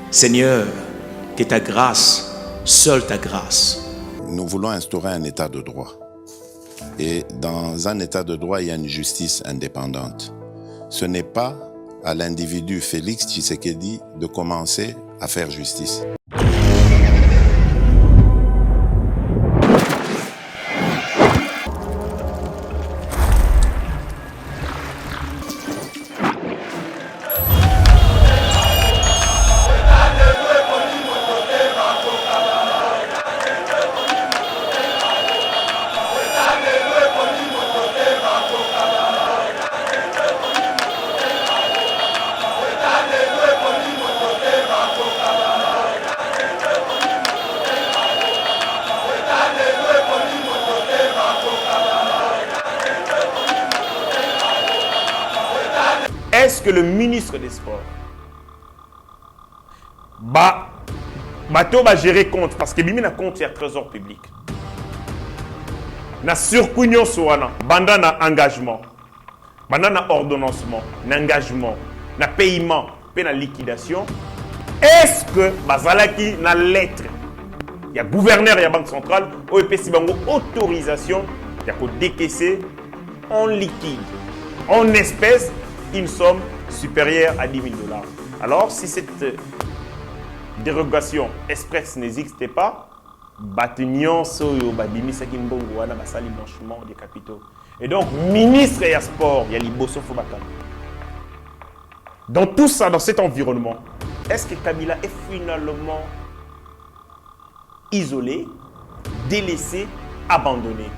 Seigneur, que ta grâce, seule ta grâce. Nous voulons instaurer un état de droit. Et dans un état de droit, il y a une justice indépendante. Ce n'est pas à l'individu Félix Tshisekedi de commencer à faire justice. Est-ce que le ministre des Sports va gérer compte parce que bimi na compte ya trésor public na surcoût soana banda na engagement banda na ordonnancement na engagement na paiement pe na liquidation est-ce que bazalaki na lettre ya gouverneur ya banque centrale o epesi bango autorisation ya ko décaisser en liquide en espèces une somme supérieure à 10 000 $. Alors, si cette dérogation express n'existait pas, Batunion Soyo Badimi Sakimbongo Wana Basali blanchiment des capitaux. Et donc, ministre et sport, il y a l'Iboso Fobakam. Dans tout ça, dans cet environnement, est-ce que Kabila est finalement isolé, délaissé, abandonné?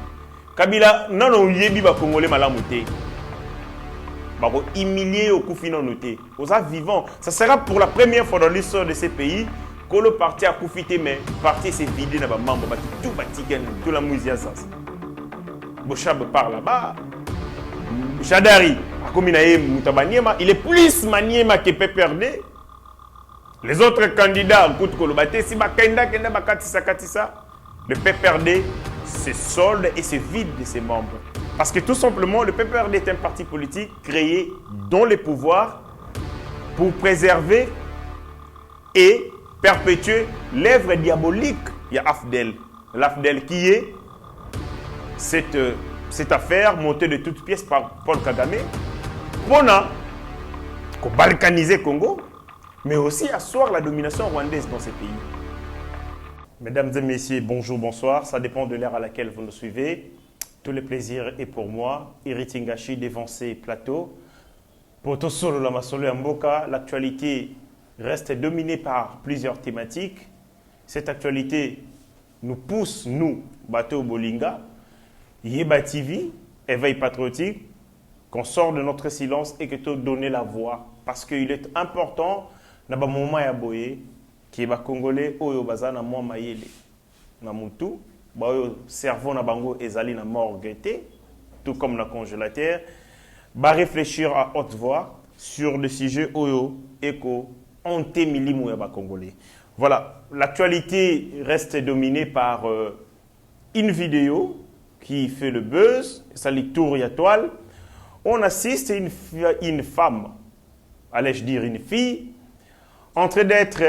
Kabila, non, non, yebi ba Congolais malamouté. Humilié au coup final noté. Aux vivants. Ça sera pour la première fois dans l'histoire de ces pays que le parti a coufité, mais le parti s'est vidé dans les membres. Tout bâti, tout la musique. Bochab par là-bas. Chadari, il est plus Maniema que PPRD. Les autres candidats, si le PPRD se solde et se vide de ses membres. Parce que tout simplement, le PPRD est un parti politique créé dans les pouvoirs pour préserver et perpétuer l'œuvre diabolique. Il y a AFDEL. L'AFDEL qui est cette affaire montée de toutes pièces par Paul Kagame pour balkaniser le Congo, mais aussi asseoir la domination rwandaise dans ces pays. Mesdames et messieurs, bonjour, bonsoir. Ça dépend de l'ère à laquelle vous nous suivez. Tout le plaisir est pour moi. Iritingashi devant ces plateaux. Pour tout solo la masolo Mboka, l'actualité reste dominée par plusieurs thématiques. Cette actualité nous pousse, nous, Bateau Bolinga, Yeba TV, Éveil patriotique, qu'on sort de notre silence et que tu donnes la voix. Parce qu'il est important, dans le moment yaboye, qui est Congolais, Oyo Bazana, moi Mayele, Namutu. Le cerveau na bango ezali na morgue, tout comme le congélateur, va réfléchir à haute voix sur le sujet Oyo Eko Ante Milimu ya Congolais. Voilà, l'actualité reste dominée par une vidéo qui fait le buzz, ça lit tour et toile. On assiste à une femme, allais-je dire une fille, en train d'être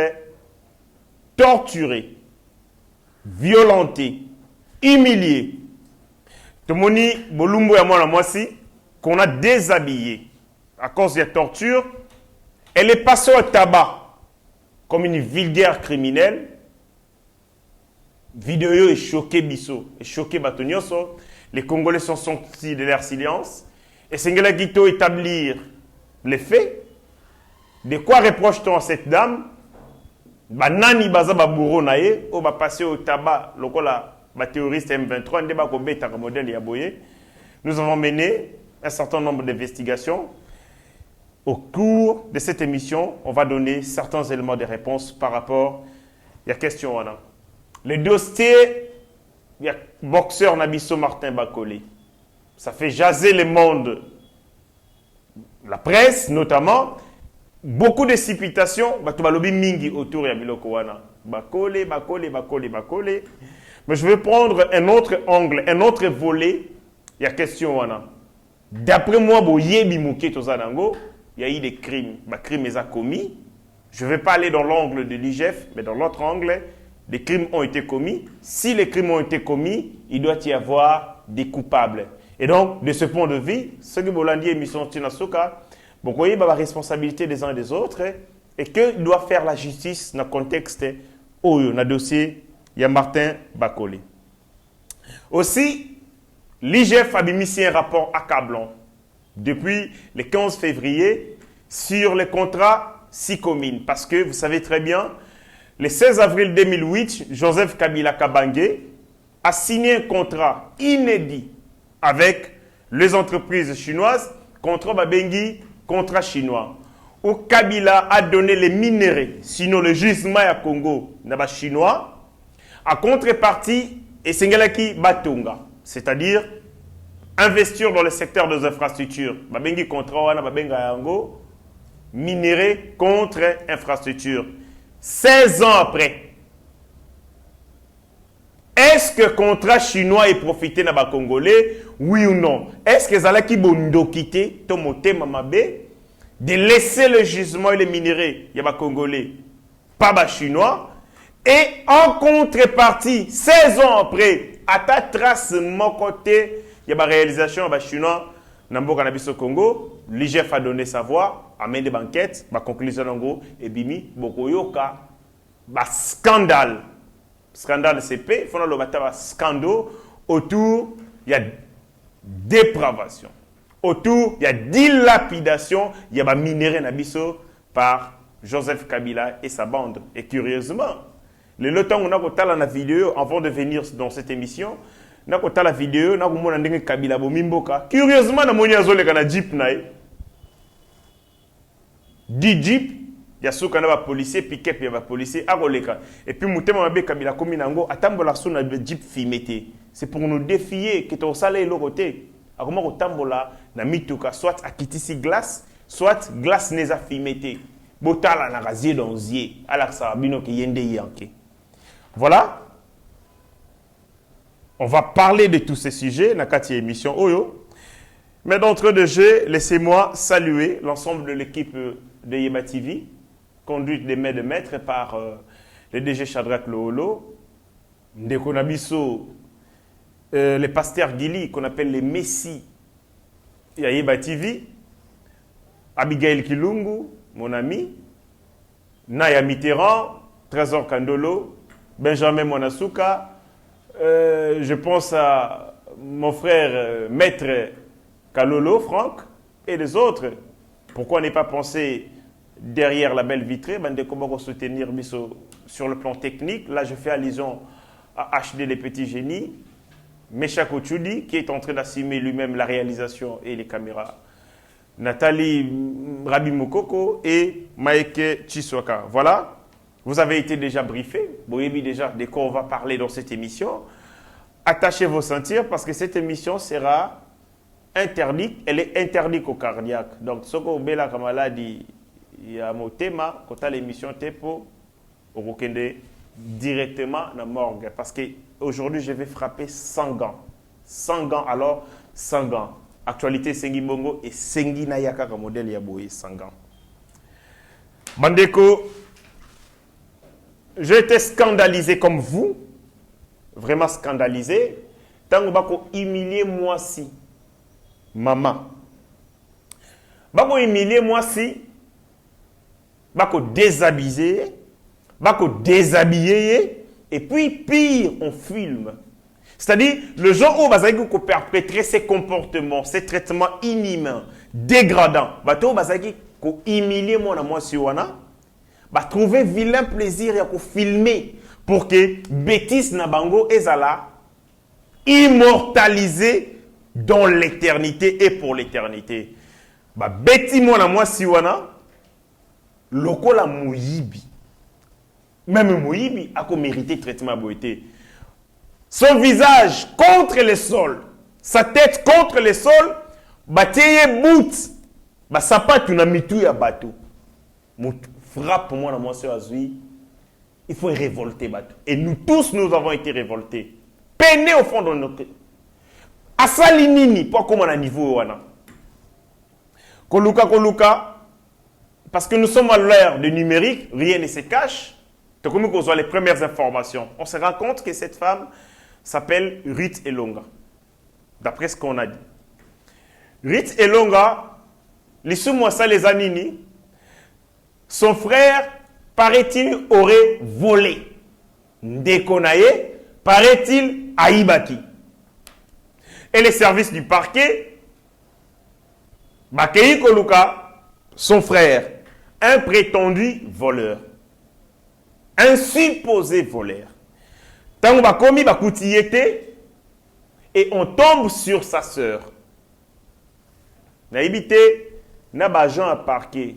torturée, violentée, humilié. Tomoni Bolumbo et moi, qu'on a déshabillé à cause de la torture. Elle est passée au tabac comme une vulgaire criminelle. Vidéo est choquée Bisso, est choquée Batonioso. Les Congolais sont sortis de leur silence. Et Sengela Guito établir les faits. De quoi reproche-t-on à cette dame? Banani baza baburo nae, o ba passer au tabac, lokola ba théoriste M23, ndeba ko beta modèle yaboye. Nous avons mené un certain nombre d'investigations. Au cours de cette émission, on va donner certains éléments de réponse par rapport à la question. Le dossier, il y a boxeur Nabiso Martin Bakole. Ça fait jaser le monde, la presse notamment. Beaucoup de citations, Batubalobi Mingi autour de Biloko Wana. Bakole. Mais je vais prendre un autre angle, un autre volet. Il y a question Wana. D'après moi, il y a eu des crimes. Les crimes sont commis. Je ne vais pas aller dans l'angle de l'IGF, mais dans l'autre angle, des crimes ont été commis. Si les crimes ont été commis, il doit y avoir des coupables. Et donc, de ce point de vue, ce que Bolandi et Mission Tinasoka, vous voyez la responsabilité des uns et des autres, et qu'il doit faire la justice dans le contexte où, dans le dossier, il y a Martin Bakole. Aussi, l'IGF a mis un rapport accablant depuis le 15 février sur les contrats 6 communes. Parce que vous savez très bien, le 16 avril 2008, Joseph Kabila Kabange a signé un contrat inédit avec les entreprises chinoises contre Babengi, contrat chinois, où Kabila a donné les minéraux, sinon le gisement à Congo, n'a chinois, à contrepartie et Sengelaki Batunga, c'est-à-dire investir dans le secteur des infrastructures. Babengi contrat wana Babenga yango, minéraux contre infrastructures. 16 ans après, est-ce que le contrat chinois est profité dans les Congolais? Oui ou non? Est-ce que Zalaki Bondo quitté, Tomote Mamabe, de laisser le gisement et les minéraux, il y a des Congolais, pas des Chinois, et en contrepartie, 16 ans après, à ta trace, mon côté, il y a des réalisations des Chinois, dans le Congo, l'IGF a donné sa voix, a mené des banquettes, la conclusion en gros, et bimi, Bokoyoka, scandale. Scandale CP, il faut le scandale autour, il y a dépravation. Autour, il y a dilapidation, il y a minéraux nabiso par Joseph Kabila et sa bande. Et curieusement, le temps où on a vu la vidéo, avant de venir dans cette émission, on a vu la vidéo, on a vu Kabila Bomimboka. Curieusement, on a vu le jeep. 10 jeeps. Il y a ceux qui ont des policiers, pick-up, il y a des policiers, et puis, Moutéma Kabila Kominango, attends, sur le jeep filmé. C'est pour nous défier que ton salaire est l'autre côté. Comment on tambola na mituka soit à kitisi glace, soit glace neza filmé. Botala na razier dans zie, ala sabino ki yende yanke. Voilà. On va parler de tous ces sujets dans cette émission Oyo. Mais d'entre deux jeux, laissez-moi saluer l'ensemble de l'équipe de Yema TV, conduite des mains de maître par le DG Shadrach Loholo, Ndeko Nabiso, les pasteurs Gili, qu'on appelle les Messi, Yema TV, Abigail Kilungu, mon ami, Naya Mitterrand, Trésor Kandolo, Benjamin Monasuka, je pense à mon frère Maître Kalolo, Franck, et les autres. Pourquoi n'est pas pensé derrière la belle vitrée, de comment soutenir sur le plan technique. Là, je fais allusion à HD Les Petits Génies, Meshak Ochudi, qui est en train d'assumer lui-même la réalisation et les caméras, Nathalie Rabi Mokoko et Maeke Chiswaka. Voilà, vous avez été déjà briefés. Vous voyez déjà de quoi on va parler dans cette émission. Attachez vos ceintures parce que cette émission sera interdite. Elle est interdite au cardiaque. Donc, ce que vous avez comme maladie, il y a mon thème, quand l'émission Tepo, au Rokende, directement dans la morgue. Parce qu'aujourd'hui, je vais frapper 100 gants. 100 gants, alors 100 gants. Actualité Sengi Bongo et Sengi Nayaka comme modèle Yaboye 100 gants. Bandeko, j'ai été scandalisé comme vous, vraiment scandalisé, tant que vous humilier moi si, maman. Vous humilier moi si, vous déshabiller, vous déshabiller, et puis pire, on filme. C'est-à-dire, le jour où vous perpétrez ces comportements, ces traitements inhumains, dégradants, vous humilier moi si wana, bah trouver vilain plaisir et filmer pour que bêtise nabango ezala immortalisé dans l'éternité et pour l'éternité. Bah bêtise moi si wana lokola moyibi. Même moyibi a mérité traitement beauté. Son visage contre le sol, sa tête contre le sol, bateye bout, bah sapat na mitou ya bateau. Frappe pour moi dans mon soeur Azui, il faut révolter bateau. Et nous tous, nous avons été révoltés. Peinés au fond de notre... Asalinini, pas comme on a niveau wana. Koluka, parce que nous sommes à l'ère du numérique, rien ne se cache. Donc, comme on voit les premières informations, on se rend compte que cette femme s'appelle Ruth Elonga, d'après ce qu'on a dit. Ruth Elonga, les Anini, son frère, paraît-il, aurait volé. Ndekonaye, paraît-il, Aïbaki. Et les services du parquet, Bakei Koluka, son frère, un prétendu voleur, un supposé voleur. Tango bakomi bakoutiyete, et on tombe sur sa sœur. Naïbité, na bajan à parquet,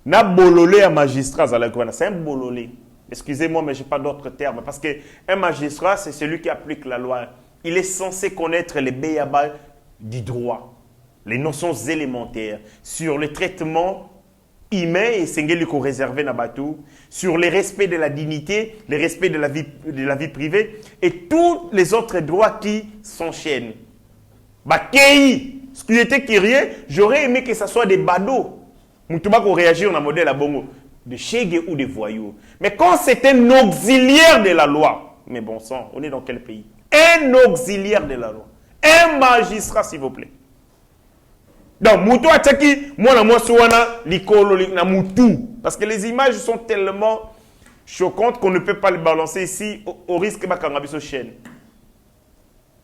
na bololé à magistrat, c'est un bololé. Excusez-moi, mais je n'ai pas d'autres termes. Parce qu'un magistrat, c'est celui qui applique la loi. Il est censé connaître les béyabas du droit, les notions élémentaires sur le traitement humain et singulier réservé à Batou, sur le respect de la dignité, le respect de la vie privée et tous les autres droits qui s'enchaînent. Bakei, ce qui était curieux, j'aurais aimé que ce soit des badauds. Moutouba qu'on réagit, on a modèle à Bongo, de chégués ou des voyous. Mais quand c'est un auxiliaire de la loi, mais bon sang, on est dans quel pays? Un auxiliaire de la loi. Un magistrat, s'il vous plaît. Donc, Moutou Atchaki, moi, Souana, Likolo, na Moutou. Parce que les images sont tellement choquantes qu'on ne peut pas les balancer ici au risque de sur chaîne.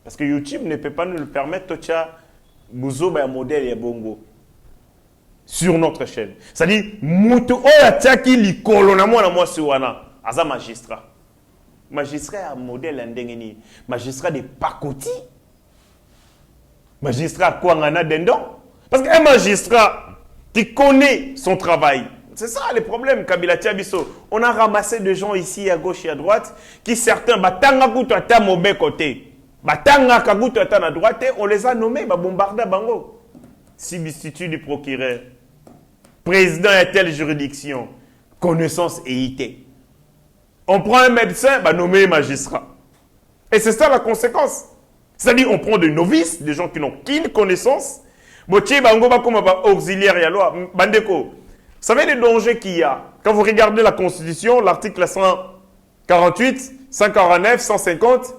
Parce que YouTube ne peut pas nous le permettre, Tocha, Bouzo, un modèle et bongo. Sur notre chaîne. C'est-à-dire, Moutou Atchaki, Likolo, na moi, Souana, Aza magistrat. Magistrat à modèle indengeni, magistrat de Pakoti, magistrat à Kwangana Dendon. Parce qu'un magistrat qui connaît son travail, c'est ça le problème, Kabila Tiabiso. On a ramassé des gens ici à gauche et à droite qui certains, batanga kuta à mauvais côté, batanga kaguta à droite, on les a nommés, bombarda bango. Substitut du procureur, président de telle juridiction, connaissance et IT. On prend un médecin, nommé magistrat. Et c'est ça la conséquence. C'est-à-dire, on prend des novices, des gens qui n'ont qu'une connaissance. Botier, comme auxiliaire et la loi. Bandeko, vous savez les dangers qu'il y a. Quand vous regardez la Constitution, l'article 148, 149, 150,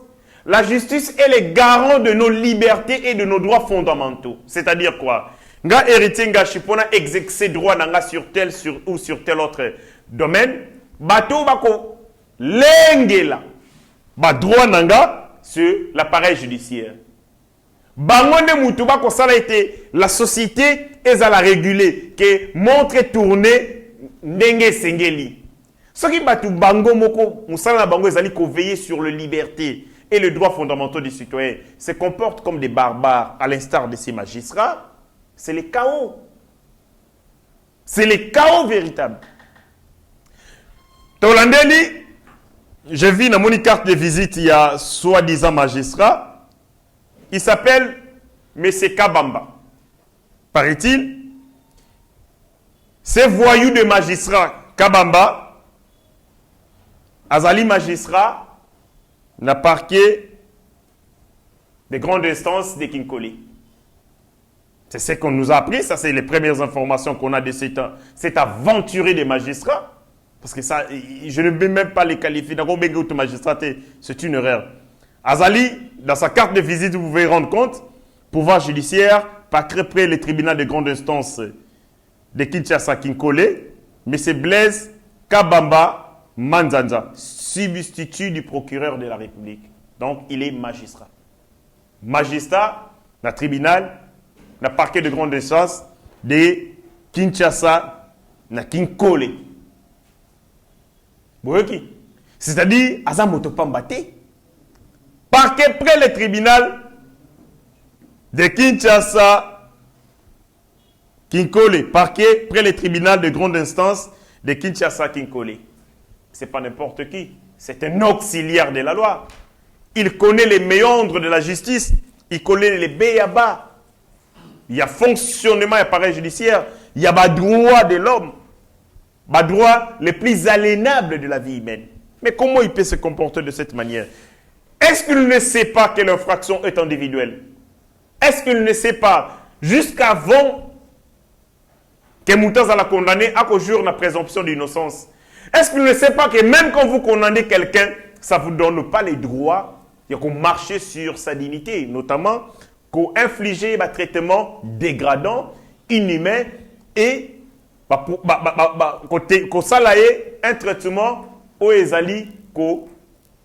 la justice est le garant de nos libertés et de nos droits fondamentaux. C'est-à-dire quoi? Nga héritier, nga chipona exercer droit sur tel ou sur tel autre domaine. Bateau, bako. L'engela, droit nanga sur l'appareil judiciaire. Bangonde Moutouba, comme ça a été la société, elle a régulé, que montre tourner ndenge sengeli. Ce qui batu bango moko, moussala bango ezali ko veiller sur la liberté et les droits fondamentaux des citoyens, se comportent comme des barbares, à l'instar de ces magistrats, c'est le chaos. C'est le chaos véritable. Tolandeli, j'ai vu dans mon carte de visite, il y a soi-disant magistrat. Il s'appelle M. Kabamba. Paraît-il, ces voyous de magistrat Kabamba, Azali magistrat, n'a parqué des grandes instances de Kinkole. C'est ce qu'on nous a appris, ça c'est les premières informations qu'on a de cet aventuré des magistrats. Parce que ça, je ne vais même pas les qualifier. C'est une erreur. Azali, dans sa carte de visite, vous pouvez rendre compte, pouvoir judiciaire, pas près le tribunal de grande instance de Kinshasa Kinkole, mais c'est Blaise Kabamba Manzanza, substitut du procureur de la République. Donc, il est magistrat. Magistrat, dans le tribunal, dans le parquet de grande instance de Kinshasa, dans Kinkole. C'est-à-dire, Aza Motopambate, parquet près le tribunal de Kinshasa, Kinkole, parquet près le tribunal de grande instance de Kinshasa, Kinkole. Ce n'est pas n'importe qui, c'est un auxiliaire de la loi. Il connaît les méandres de la justice, il connaît les béyabas. Il y a fonctionnement et appareil judiciaire, il y a le droit de l'homme. Droit les plus aliénables de la vie humaine. Mais comment il peut se comporter de cette manière? Est-ce qu'il ne sait pas que l'infraction est individuelle? Est-ce qu'il ne sait pas, jusqu'avant que Moutaza l'a condamné à qu'au jour la présomption d'innocence. Est-ce qu'il ne sait pas que même quand vous condamnez quelqu'un, ça ne vous donne pas les droits de marcher sur sa dignité, notamment qu'on infliger un traitement dégradant, inhumain et qu'on salaye un traitement où ezali ko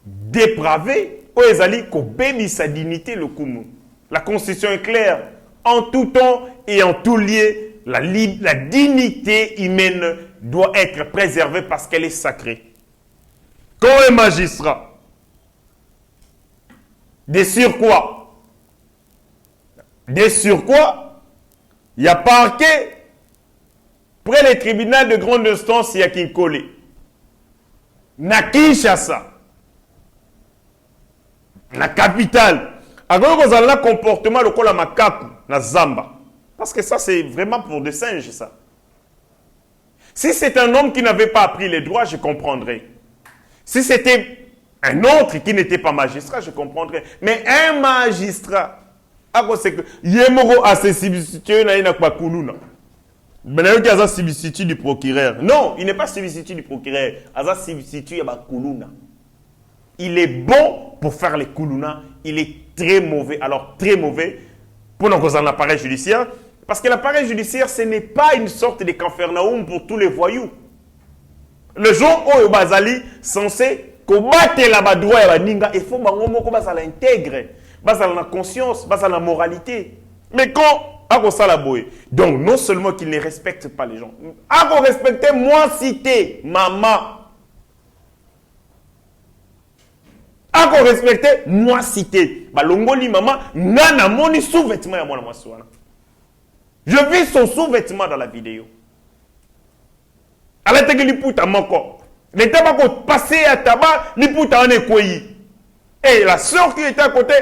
dépravé, où ezali ko béni sa dignité le kumu. La Constitution est claire. En tout temps et en tout lieu, la dignité humaine doit être préservée parce qu'elle est sacrée. Quand un magistrat, des surcroît, il y a parquet près des tribunaux de grande instance, il y a Kinkole. Na Kinshasa, la capitale. Alors, vous avez un comportement le col à Makaku, na Zamba. Parce que ça, c'est vraiment pour des singes, ça. Si c'est un homme qui n'avait pas appris les droits, je comprendrais. Si c'était un autre qui n'était pas magistrat, je comprendrais. Mais un magistrat, Yemoro a ses substituts, n'a pas Koulouna. Il a un substitut du procureur. Non, il n'est pas substitut du procureur. Il a substitut à Koulouna. Il est bon pour faire les Koulouna. Il est très mauvais. Alors, très mauvais pour un appareil judiciaire. Parce que l'appareil judiciaire, ce n'est pas une sorte de Capernaum pour tous les voyous. Le jour où Bazali censé combattre la droit et la ninga, il faut que l'intègre, la conscience, la moralité. Mais quand donc non seulement qu'il ne respecte pas les gens, il respecte moi cité, maman. Il respecte moi cité. Balongoli maman, nana moni sous-vêtement à moi na maswana. Je vis son sous-vêtement dans la vidéo. Alors, tu as mon corps. Les tabac passé à tabac, ni puta en ekoyi. Et la soeur qui était à côté,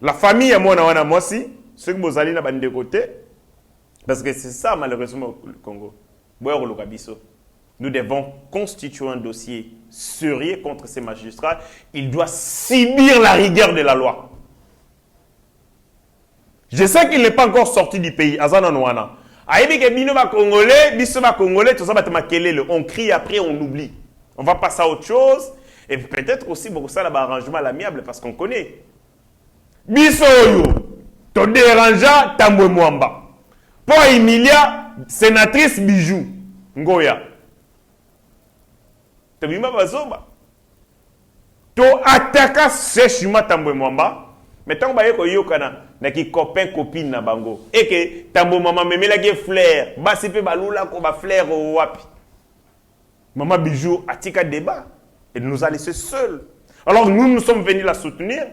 la famille à moi aussi, ceux que vous allez de côté, parce que c'est ça malheureusement le Congo. Nous devons constituer un dossier sérieux contre ces magistrats. Il doit subir la rigueur de la loi. Je sais qu'il n'est pas encore sorti du pays. On crie après, on oublie. On va passer à autre chose. Et peut-être aussi pour ça, l'arrangement à l'amiable, parce qu'on connaît. Bisoyo, ton dérangea, Tambwe Mwamba. Pour Emilia, sénatrice Bijou, Ngoya. Tabima Bazoba. To attaque sèchement Tambwe Mwamba. Mais tant que tu as des copains, copines na bango. Et que Tambo maman me met la fleur. Basi pe balula ko ba fleur au wapi. Maman Bijou a tika débat. Et nous a laissé seuls. Alors nous sommes venus la soutenir.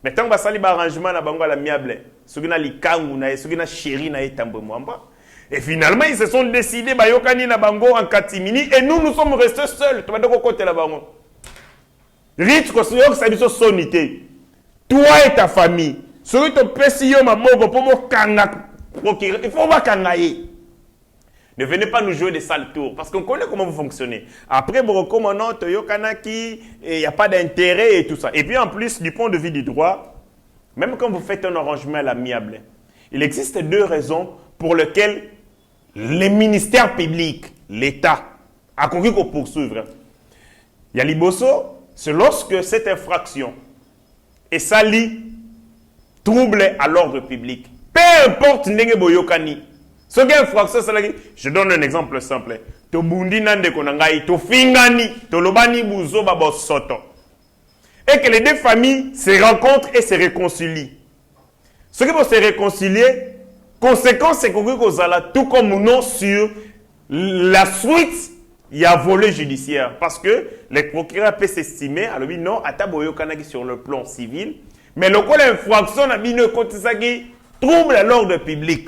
Mais tant que ça li arrangement na bango à l'amiable. Ceux qui na likangu na ceux qui na chéri na Tambo Mwamba. Et finalement ils se sont décidés ba yokani na bango en catimini et nous sommes restés seuls. Tu vas de côté la bango. Rich ko soyo ça biso sonité. Toi et ta famille, celui qui te pèse il faut pas kangaye. Ne venez pas nous jouer des sales tours parce qu'on connaît comment vous fonctionnez. Après, vous recommandez il n'y a pas d'intérêt et tout ça. Et puis en plus, du point de vue du droit, même quand vous faites un arrangement à l'amiable, il existe deux raisons pour lesquelles les ministères publics, l'État, a connu qu'on poursuivre. Il y a l'Iboso, c'est lorsque cette infraction et ça lit trouble à l'ordre public. Peu importe nenge boyokani. Ce qui est infraction, je donne un exemple simple. To bundi nande konangai, to fingani, to lobani buzo babo soto. Et que les deux familles se rencontrent et se réconcilient. Ce qui vont se réconcilier, conséquence c'est que tout comme nous sur la suite. Il y a volé judiciaire parce que les procureurs peuvent s'estimer, alors oui, non, à Taboyo Kanagi sur le plan civil, mais le coup d'infraction a mis une trouble à l'ordre public.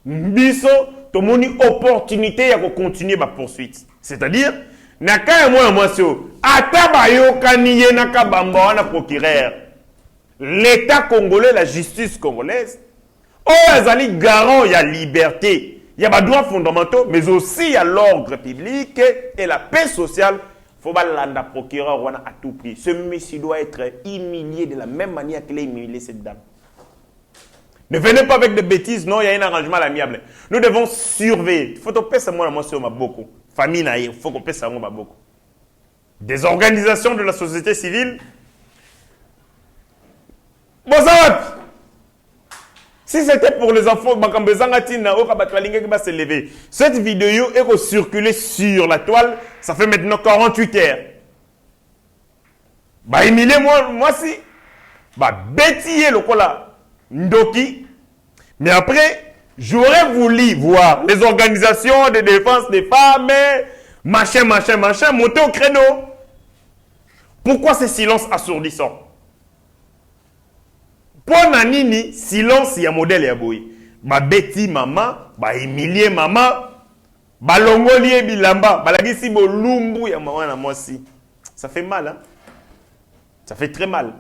Biso, tu as une opportunité de continuer la poursuite. C'est-à-dire, naka moi sio, Atabayo Kaniye naka bamba na procureur. L'État congolais, la justice congolaise, azali garant il y a liberté. Il y a des droits fondamentaux, mais aussi il y a l'ordre public et la paix sociale. Il faut que le procureur à tout prix. Ce monsieur doit être humilié de la même manière qu'il a humilié cette dame. Ne venez pas avec des bêtises, non, il y a un arrangement à l'amiable. Nous devons surveiller. Il faut que ça moi sur ma beaucoup. Famille il faut qu'on paie ça moi beaucoup. Des organisations de la société civile. Bonsoir. Si c'était pour les enfants, cette vidéo est circulée sur la toile, ça fait maintenant 48 heures. Bah, Emilie, moi si. Bah, bétiller le cola. Ndoki. Mais après, j'aurais voulu voir les organisations de défense des femmes, machin, monter au créneau. Pourquoi ce silence assourdissant? Pour Nanini, silence, il y a modèle et aboui. Ba Betty maman, ba Emilie maman, ba Longolie bilamba, ba lagisi bo lumbu ya maman na moi si. Ça fait mal, hein? Ça fait très mal.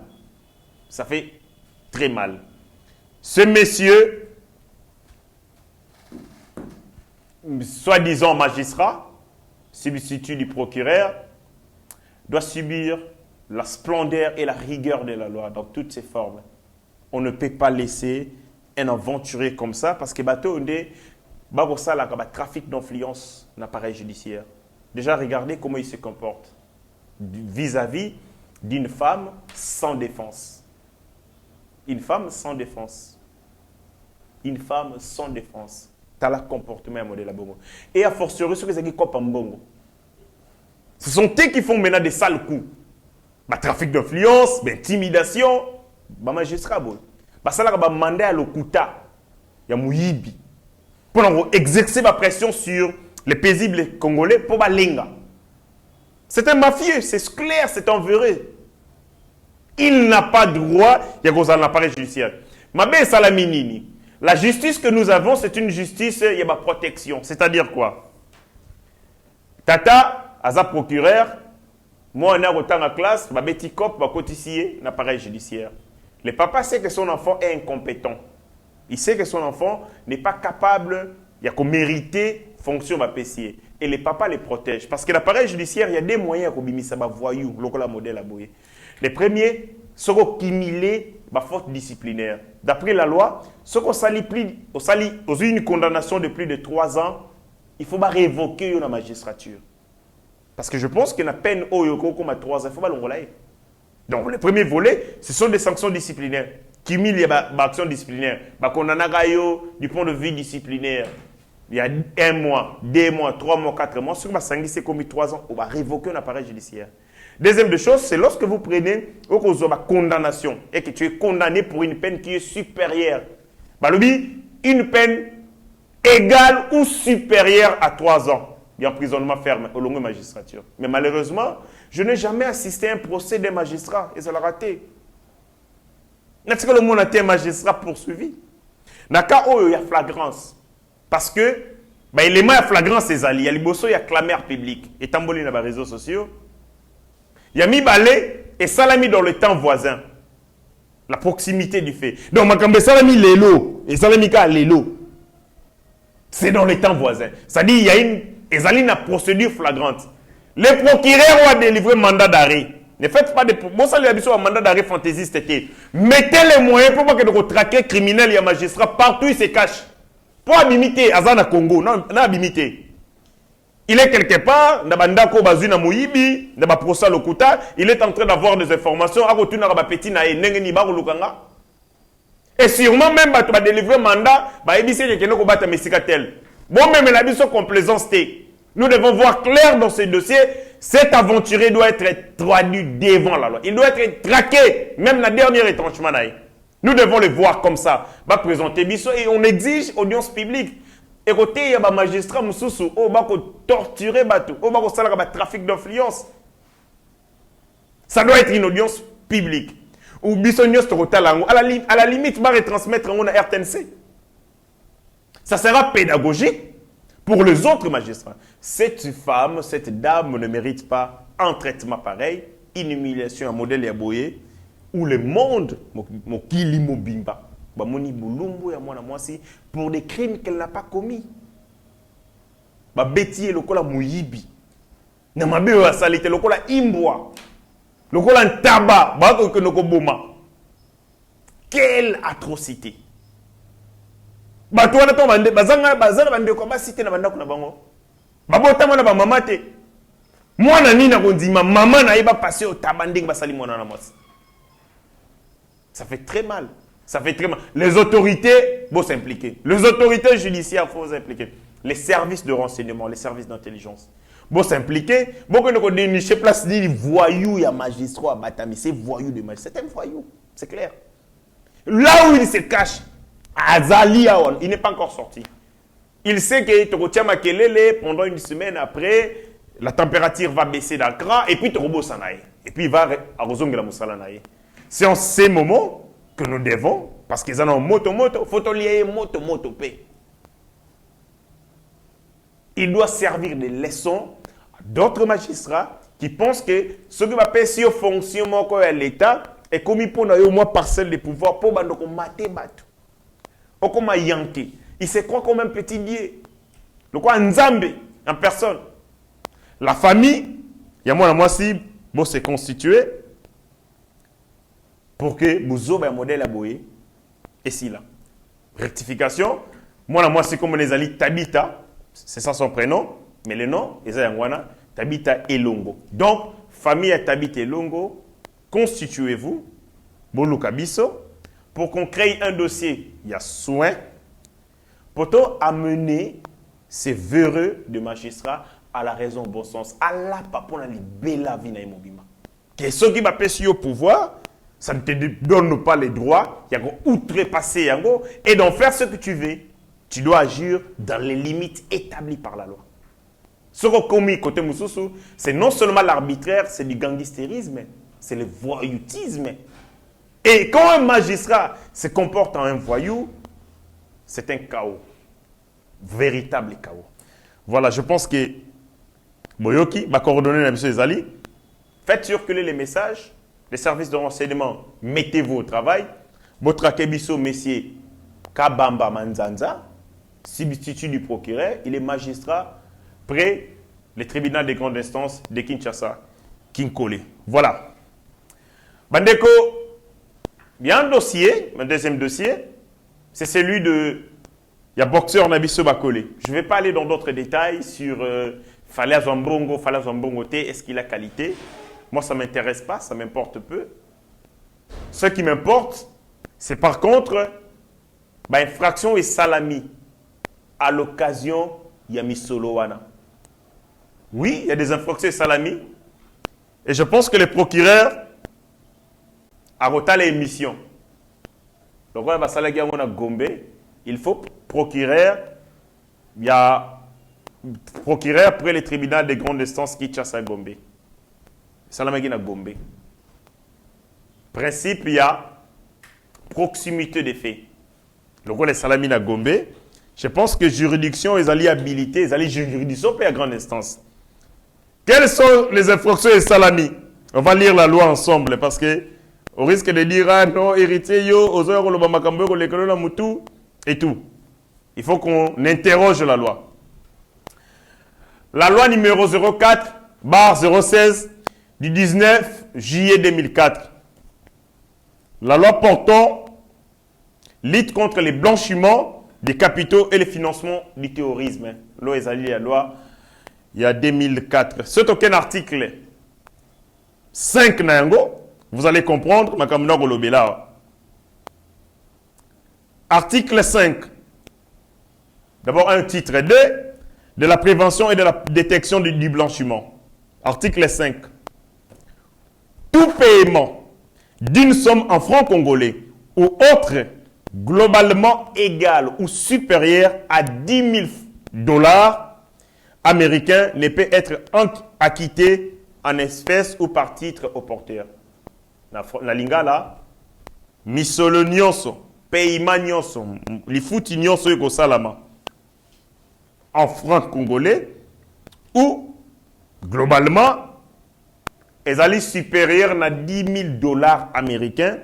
Ça fait très mal. Ce monsieur, soi-disant magistrat, substitut du procureur, doit subir la splendeur et la rigueur de la loi dans toutes ses formes. On ne peut pas laisser un aventurier comme ça parce que bateau ça là trafic d'influence l'appareil judiciaire. Déjà regardez comment il se comporte vis-à-vis d'une femme sans défense. Une femme sans défense. Une femme sans défense. T'as le comportement modèle à bongo. Et à fortiori ceux qui copent en bongo. Ce sont eux qui font maintenant des sales coups. Trafic d'influence, intimidation. Magistrat ça là mandat à l'okuta ya muyibi pour exercer ma pression sur les paisibles congolais pour balenga. C'est un mafieux, c'est clair, c'est avéré. Il n'a pas droit il y a un appareil judiciaire. Mabé Salaminini, la justice que nous avons, c'est une justice il y a ma protection, c'est-à-dire quoi? Tata aza procureur, moi on a autant en classe, ma petit cop va cotiser un appareil judiciaire. Le papa sait que son enfant est incompétent. Il sait que son enfant n'est pas capable, il y a qu'on mériter fonction PCA. Et les papas les protègent. Parce que l'appareil judiciaire, il y a des moyens pour bimisa ba voyou, lokola modèle à boyer. Les premiers, ce qu'on cumulé ba faute disciplinaire. D'après la loi, ce qu'on salit aux une condamnation de plus de 3 ans, il faut pas révoquer la magistrature. Parce que je pense que la peine au yoko comme à 3 ans, il faut pas l'enrôler. Donc, le premier volet, ce sont des sanctions disciplinaires. Cumul, il y a des actions disciplinaires. Du point de vue disciplinaire, il y a 1 mois, 2 mois, 3 mois, 4 mois. Sur ma sanguine, c'est commis 3 ans, on va révoquer un appareil judiciaire. Deuxième des choses, c'est lorsque vous prenez une condamnation et que tu es condamné pour une peine qui est supérieure. Une peine égale ou supérieure à 3 ans. Il y a emprisonnement ferme au long de la magistrature. Mais malheureusement, je n'ai jamais assisté à un procès des magistrats et ça l'a raté. Est-ce que le monde a été un magistrat poursuivi? Dans le cas où il y a flagrance. Parce que, l'élément de flagrance, c'est il y a les bossos, il y a clameur publique. Et tamboli dans les réseaux sociaux. Il y a mis balai et salami dans le temps voisin. La proximité du fait. Donc, ma salami l'élo et salami ka l'élo. C'est dans le temps voisin. C'est-à-dire, il y a une procédure flagrante. Le procureur a délivré mandat d'arrêt. Ne faites pas de... Bon, ça, il y a un mandat d'arrêt fantaisiste. Mettez les moyens pour que vous traquez criminels et magistrats partout, ils se cachent. Pour abimiter, Azana Congo, non, abimiter. Il est quelque part, Nabandako Bazuna Moyibi, Nabaprosa Lokuta, il est en train d'avoir des informations, et sûrement même, tu vas délivrer mandat, bon, même la mission complaisance. Nous devons voir clair dans ce dossier, cet aventurier doit être traduit devant la loi. Il doit être traqué, même la dernière étranchement. Nous devons le voir comme ça. Va présenter Bisso et on exige audience publique. Et côté, il y a un magistrat, on va torturer, on va faire un trafic d'influence. Ça doit être une audience publique. Ou Bisso à la limite, va retransmettre en RTNC. Ça sera pédagogique pour les autres magistrats. Cette femme, cette dame ne mérite pas un traitement pareil, une humiliation, un modèle yaboye, où le monde, pour des crimes qu'elle n'a pas commis. Betty le kola muyibi. Namabe wa salite le kola imbwa. Le kola tabac, quelle atrocité. bato wana to bande bazanga bande ko basite na banda kuna bango babota mwana ba mama te mwana nini na kondima mama na yeba passer au tabanding basali mwana na mwasi. Ça fait très mal. Ça fait très mal. Les autorités vont s'impliquer. Les autorités judiciaires vont s'impliquer. Les services de renseignement, les services d'intelligence vont s'impliquer. Beaucoup de dénicher place ni voyou ya magistrat batami, c'est voyou de magistrat, c'est un voyou, c'est clair. Là où il se cache, Azali Aon, il n'est pas encore sorti. Il sait que Torotia Makelele, pendant une semaine après, la température va baisser d'un cran et puis Torobo Sanaï. Et puis il va à Rozongela Moussalanaï. C'est en ces moments que nous devons, parce qu'ils en ont moto, faut lier moto, paix. Il doit servir de leçon à d'autres magistrats qui pensent que ce qui va passer au fonctionnement de l'État est commis pour nous au moins parcelle de pouvoir pour nous mater bateau. Ou comme Yankee. Il se croit comme un petit dieu. Le quoi Nzambe en personne. La famille, il y a moi si bon se constituer pour que vous ayez un modèle à boyer. Et si là. Rectification. Moi c'est comme les alliés Tabita. C'est ça son prénom. Mais le nom, Tabita Elongo. Donc, famille Tabita Elongo, constituez-vous, Bolukabiso, pour qu'on crée un dossier. Il y a soin pour amener ces véreux de magistrats à la raison au bon sens. À la pour libérer la vie dans l'immobilier. Que ceux qui m'appellent au pouvoir, ça ne te donne pas les droits, il y a outrepasser et d'en faire ce que tu veux. Tu dois agir dans les limites établies par la loi. Ce qu'on commis côté Moussoussou, c'est non seulement l'arbitraire, c'est du gangstérisme, c'est le voyoutisme. Et quand un magistrat se comporte en un voyou, c'est un chaos. Véritable chaos. Voilà, je pense que Boyoki va coordonner la mission des alliés. Faites circuler les messages, les services de renseignement, mettez-vous au travail. Votre akebiso, messieurs Kabamba Manzanza, substitut du procureur, il est magistrat près le tribunal des grandes instances de Kinshasa, Kinkole. Voilà. Bandeko, il y a un dossier, un deuxième dossier, c'est celui de... Il y a boxeur Nabiso Bakole. Je ne vais pas aller dans d'autres détails sur Fala Zambongo T, est-ce qu'il a qualité. Moi, ça ne m'intéresse pas, ça m'importe peu. Ce qui m'importe, c'est par contre, infraction et salami à l'occasion, il y a Misolowana. Oui, il y a des infractions et salami. Et je pense que le procureur a retardé l'émission. Donc, on va s'alléguer à Gombe. Il faut procureur, il y a procureur après le tribunal des grandes instances qui chasse à Gombe. Salamagina Gombe. Principe, il y a proximité des faits. Le rôle est Salamina Gombe. Je pense que juridiction, les alliés habilités, les alliés juridiction paient à grande instance. Quelles sont les infractions et salami? On va lire la loi ensemble parce que au risque de dire ah non, héritier yo, aux heures le bamakambo, le kolona mutu et tout. Il faut qu'on interroge la loi. La loi numéro 04/016 du 19 juillet 2004. La loi portant lutte contre les blanchiments des capitaux et le financement du terrorisme. Loi la loi il y a 2004. C'est aucun article 5 nango, vous allez comprendre makamna golobela. Article 5. D'abord un titre 2 de la prévention et de la détection du blanchiment. Article 5. Tout paiement d'une somme en francs congolais ou autre globalement égal ou supérieur à 10 000 $ américains ne peut être acquitté en espèces ou par titre au porteur. La lingala, misolo nyonso, paiement nyonso, lifuti nyonso yoko salama en francs congolais ou globalement ezali supérieur à 10 000 $ américains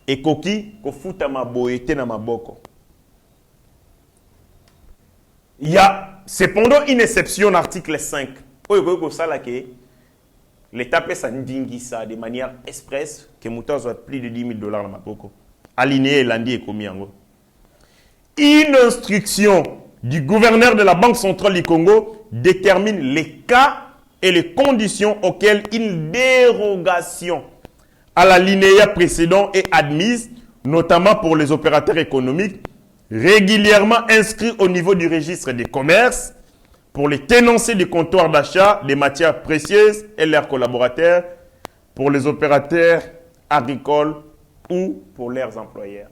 et koki kofuta maboyete na maboko. Il y a cependant une exception, article 5. L'État peut s'indingisa de manière express que Moutas soit plus de 10 000 $ dans maboko. Aligné lundi et commis en gros. Une instruction du gouverneur de la Banque centrale du Congo détermine les cas et les conditions auxquelles une dérogation à l'alinéa précédent est admise, notamment pour les opérateurs économiques régulièrement inscrits au niveau du registre des commerces, pour les tenanciers du comptoir d'achat des matières précieuses et leurs collaborateurs, pour les opérateurs agricoles ou pour leurs employeurs.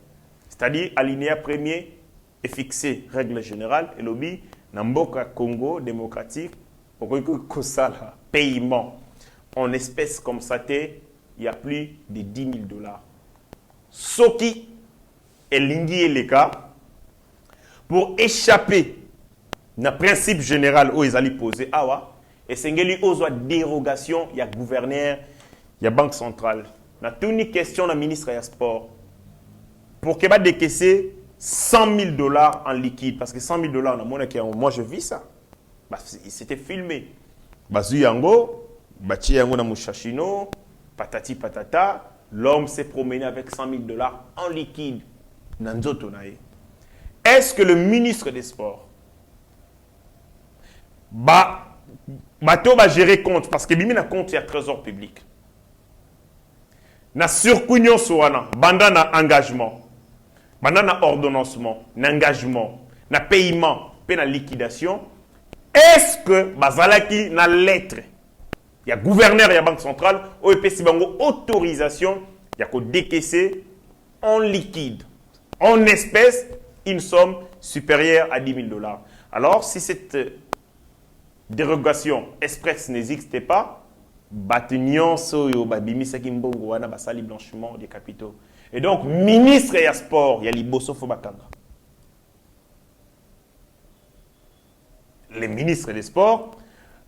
C'est-à-dire, alinéa premier est fixé, règle générale, et lobby, Namboka Congo démocratique, au Kosala, paiement en espèces comme ça, il y a plus de 10 000 $. Soki et Lingi et les cas, pour échapper na principe général où ils allaient poser, et c'est une dérogation, il y a gouverneur, il y a banque centrale. Na toute une question na ministre des Sports. Pour qu'il va décaisser 100 000 $ en liquide, parce que 100 000 $, moi je vis ça. C'était filmé. Bazu yango, bati yango na mushashino, patati patata, l'homme s'est promené avec 100 000 $ en liquide. Nanzoto nae. Est-ce que le ministre des Sports va gérer compte, parce que bimi na compte il y a trésor public. Na surcougnon soana, banda na engagement, banda na ordonnancement, na engagement, na paiement, pe na liquidation. Est-ce que bazalaki na lettre, il y a gouverneur, il y a banque centrale, OEPC bango autorisation, il y a qu'au décaisser en liquide, en espèces, une somme supérieure à 10 000 $. Alors, si cette dérogation express n'existait pas, Batignon soyo babimisa kimbongo wana basali blanchiment des capitaux. Et donc, ministre et sport, il y a liboso fobakanga. Les ministres des Sports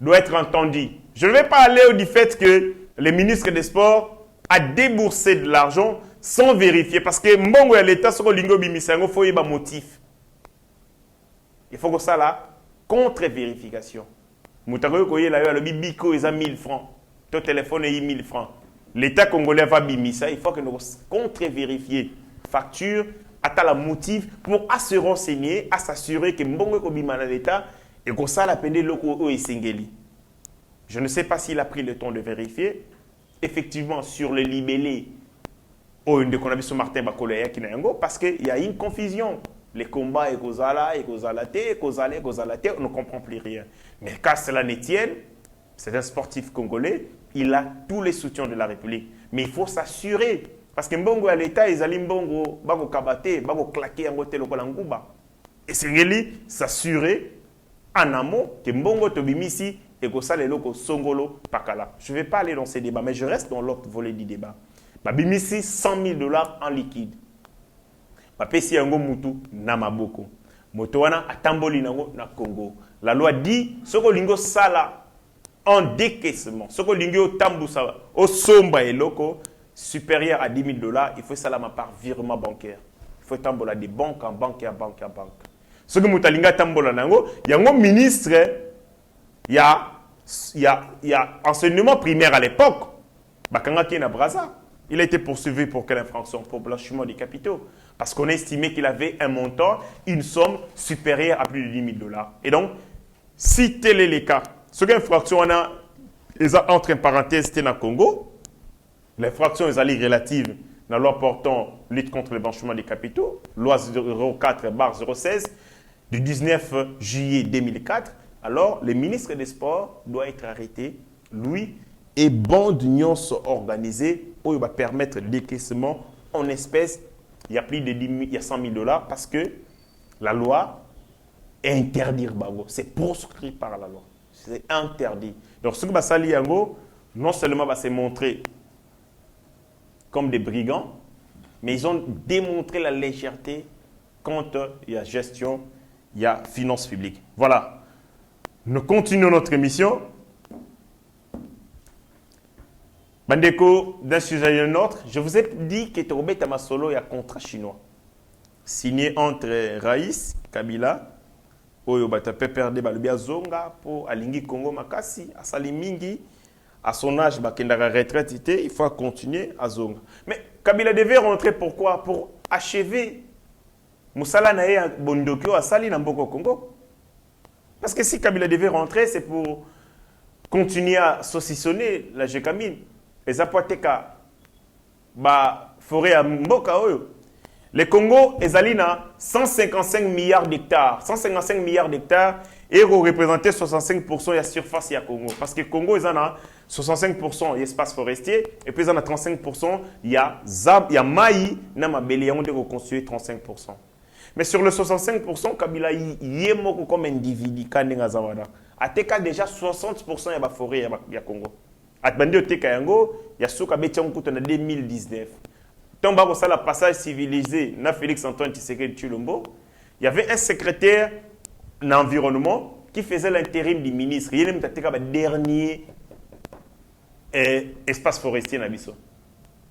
doivent être entendus. Je ne vais pas aller du fait que le ministre des Sports a déboursé de l'argent sans vérifier. Parce que mbongo ya l'État, sur le lingo bimisango, il faut y avoir motif. Il faut que ça là, contre-vérification. Moutago koye la yo le bibiko ils a 1000 francs. Ton téléphone est 1000 francs. L'État congolais va bimisa, il faut que nous contre-vérifier facture, à la motif pour se renseigner, à s'assurer que mbongo ko bimana l'État et que ça la peine loko et singeli. Je ne sais pas s'il a pris le temps de vérifier. Effectivement, sur le libellé, qu'on a vu sur Martin Bakolaya qui n'a parce qu'il y a une confusion. Les combats et Kozala, on ne comprend plus rien. Mais quand cela ne tienne, c'est un sportif congolais, il a tous les soutiens de la République. Mais il faut s'assurer. Parce que Mbongo à l'État, ils allaient Mbongo, Bago Kabate, Bago claquer en hôtel au Kolangouba. Et c'est s'assurer en amont que Mbongo Tobimisi et que ça les locaux Songolo Pakala. Je ne vais pas aller dans ces débats, mais je reste dans l'autre volet du débat. Babimisi 100 000 $ en liquide. Bapesi yango mutu na maboko. Moto wana atamboli nango na Congo. La loi dit soko lingo sala en décaissement. Soko lingo tambusa au somba et loko supérieur à 10 000 $, il faut ça la par virement bancaire. Il faut tambola de banque en banque à banque à banque. Ce que mutalinga tambola nango, yango ministre il y a enseignement primaire à l'époque. Bakanga qui na Braza. Il a été poursuivi pour quelle infraction? Pour blanchiment des capitaux. Parce qu'on estimait qu'il avait un montant, une somme supérieure à plus de 10 000 $. Et donc, si tel est le cas, ce qu'infraction on a, entre parenthèses, c'était dans le Congo, l'infraction est relative dans la loi portant lutte contre le blanchiment des capitaux, loi 04/016 du 19 juillet 2004, alors le ministre des Sports doit être arrêté, lui, et bande d'union organisée où il va permettre le décaissement en espèces. Il y a plus de 10 000, il y a 100 000 $ parce que la loi est interdite. C'est proscrit par la loi. C'est interdit. Donc, ce que Bassali Yango, non seulement va se montrer comme des brigands, mais ils ont démontré la légèreté quand il y a gestion, il y a finance publique. Voilà. Nous continuons notre émission. Bandeko, d'un sujet à un autre, je vous ai dit que Torobé Tamasolo, il y a un contrat chinois signé entre Raïs, Kabila, Oyo Batape Perde Balubia Zonga pour Alingi Congo Makasi, à Salimingi, à son âge, Bakendara retraite, il faut continuer à Zonga. Mais Kabila devait rentrer pourquoi? Pour achever Moussala nae bondokyo a sali na mboko Congo. Parce que si Kabila devait rentrer, c'est pour continuer à saucissonner la Gécamine. Et ça peut être forêt à Mboka oyo. Le Congo est allé à 155 milliards d'hectares. 155 milliards d'hectares et représenter 65% de la surface du Congo. Parce que le Congo est à 65% d'espace forestier et puis à 35% il y a maï, na mabeli, on doit reconstruire 35%. Mais sur le 65%, Kabila y est comme individu kanenga zawada. Ateka déjà 60% de la forêt du Congo. Atbandi oteka yango, ya souka beti en 2019. Tant que le passage civilisé, na Félix Antoine Tshisekedi Tshilombo, il y avait un secrétaire d'environnement qui faisait l'intérim du ministre. Il y a le dernier espace forestier na biso.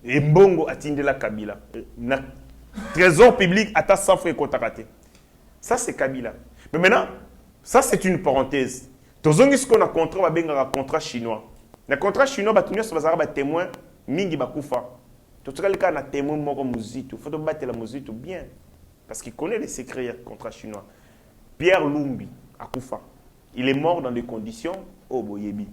Et Mbongo atteindre la Kabila. Trésor public à 100 francs kontakate. Ça c'est Kabila. Mais maintenant, ça c'est une parenthèse. Tozongi ce qu'on a contrat un contrat chinois. Le contrat chinois batunyo so bazara témoin mingi bakufa. Tout cas le cas na témoin moko muzito. Faut battre la muzito bien parce qu'il connaît les secrets du contrat chinois. Pierre Lumbi akufa. Il est mort dans des conditions au boyebi.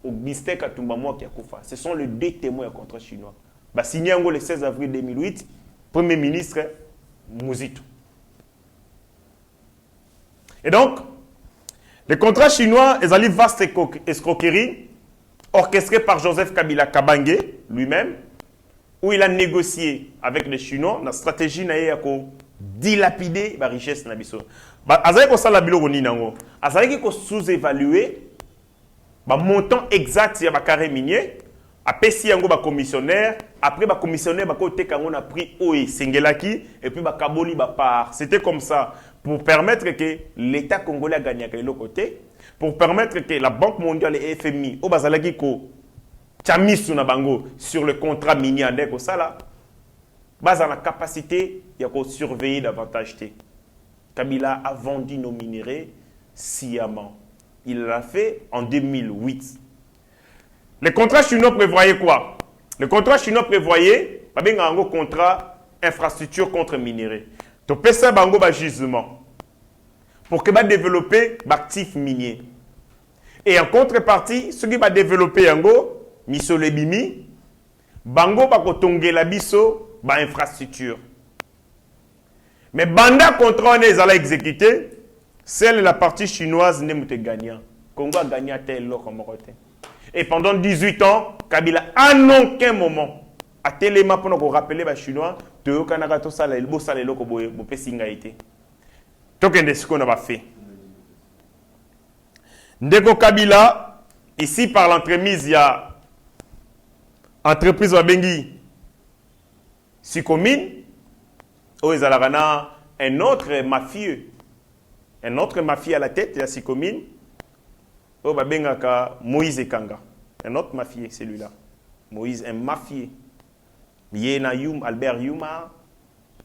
Au mystère Katumba moi qui akufa. Ce sont les deux témoins du contrat chinois. Ba signé le 16 avril 2008. Premier ministre Muzito. Et donc, le contrat chinois est une vaste escroquerie orchestrée par Joseph Kabila Kabange lui-même, où il a négocié avec les Chinois la stratégie de dilapider la richesse de biso. Azali ko sala biloko ni nango. Azali ko sous-évaluer le montant exact ya ba carré minier. Après, si yango ba commissionnaire, après ba commissionnaire ba côté kango a pris oe sengelaki et puis ba kaboli ba part. C'était comme ça pour permettre que l'État congolais a gagné à l'autre côté, pour permettre que la Banque mondiale et FMI au bazalaki ko chamisu na bango sur le contrat minier andeko sala base la capacité ya ko surveiller davantage té. Kabila a vendu nos minéraux sciemment. Il l'a fait en 2008. Le contrat chinois prévoyait quoi? Le contrat chinois prévoyait un contrat infrastructure contre minéraux. Tu peux faire un gisement pour que va développer l'actif minier. Et en contrepartie, ce qui va développer yango miso lebimi, bango ba ko tongela biso ba infrastructure. Mais banda contrat on est allé exécuter, celle la partie chinoise n'est pas gagnant. Congo a gagné tel lot comme côté. Et pendant 18 ans, Kabila, en aucun moment, a téléma pour nous rappeler les Chinois, de Yokanaka, tout ça, le beau salaire, le beau pessingaïté. Donc, c'est ce qu'on a fait. Ndeko Kabila, ici par l'entremise, il y a entreprise Wabengi, Sikomine, où ils ont un autre mafieux à la tête, il y a Sikomine. Oh, Babengaka Moïse Kanga. Un autre mafieux, celui-là. Moïse, un mafieux. Yéna Youm, Albert Youma,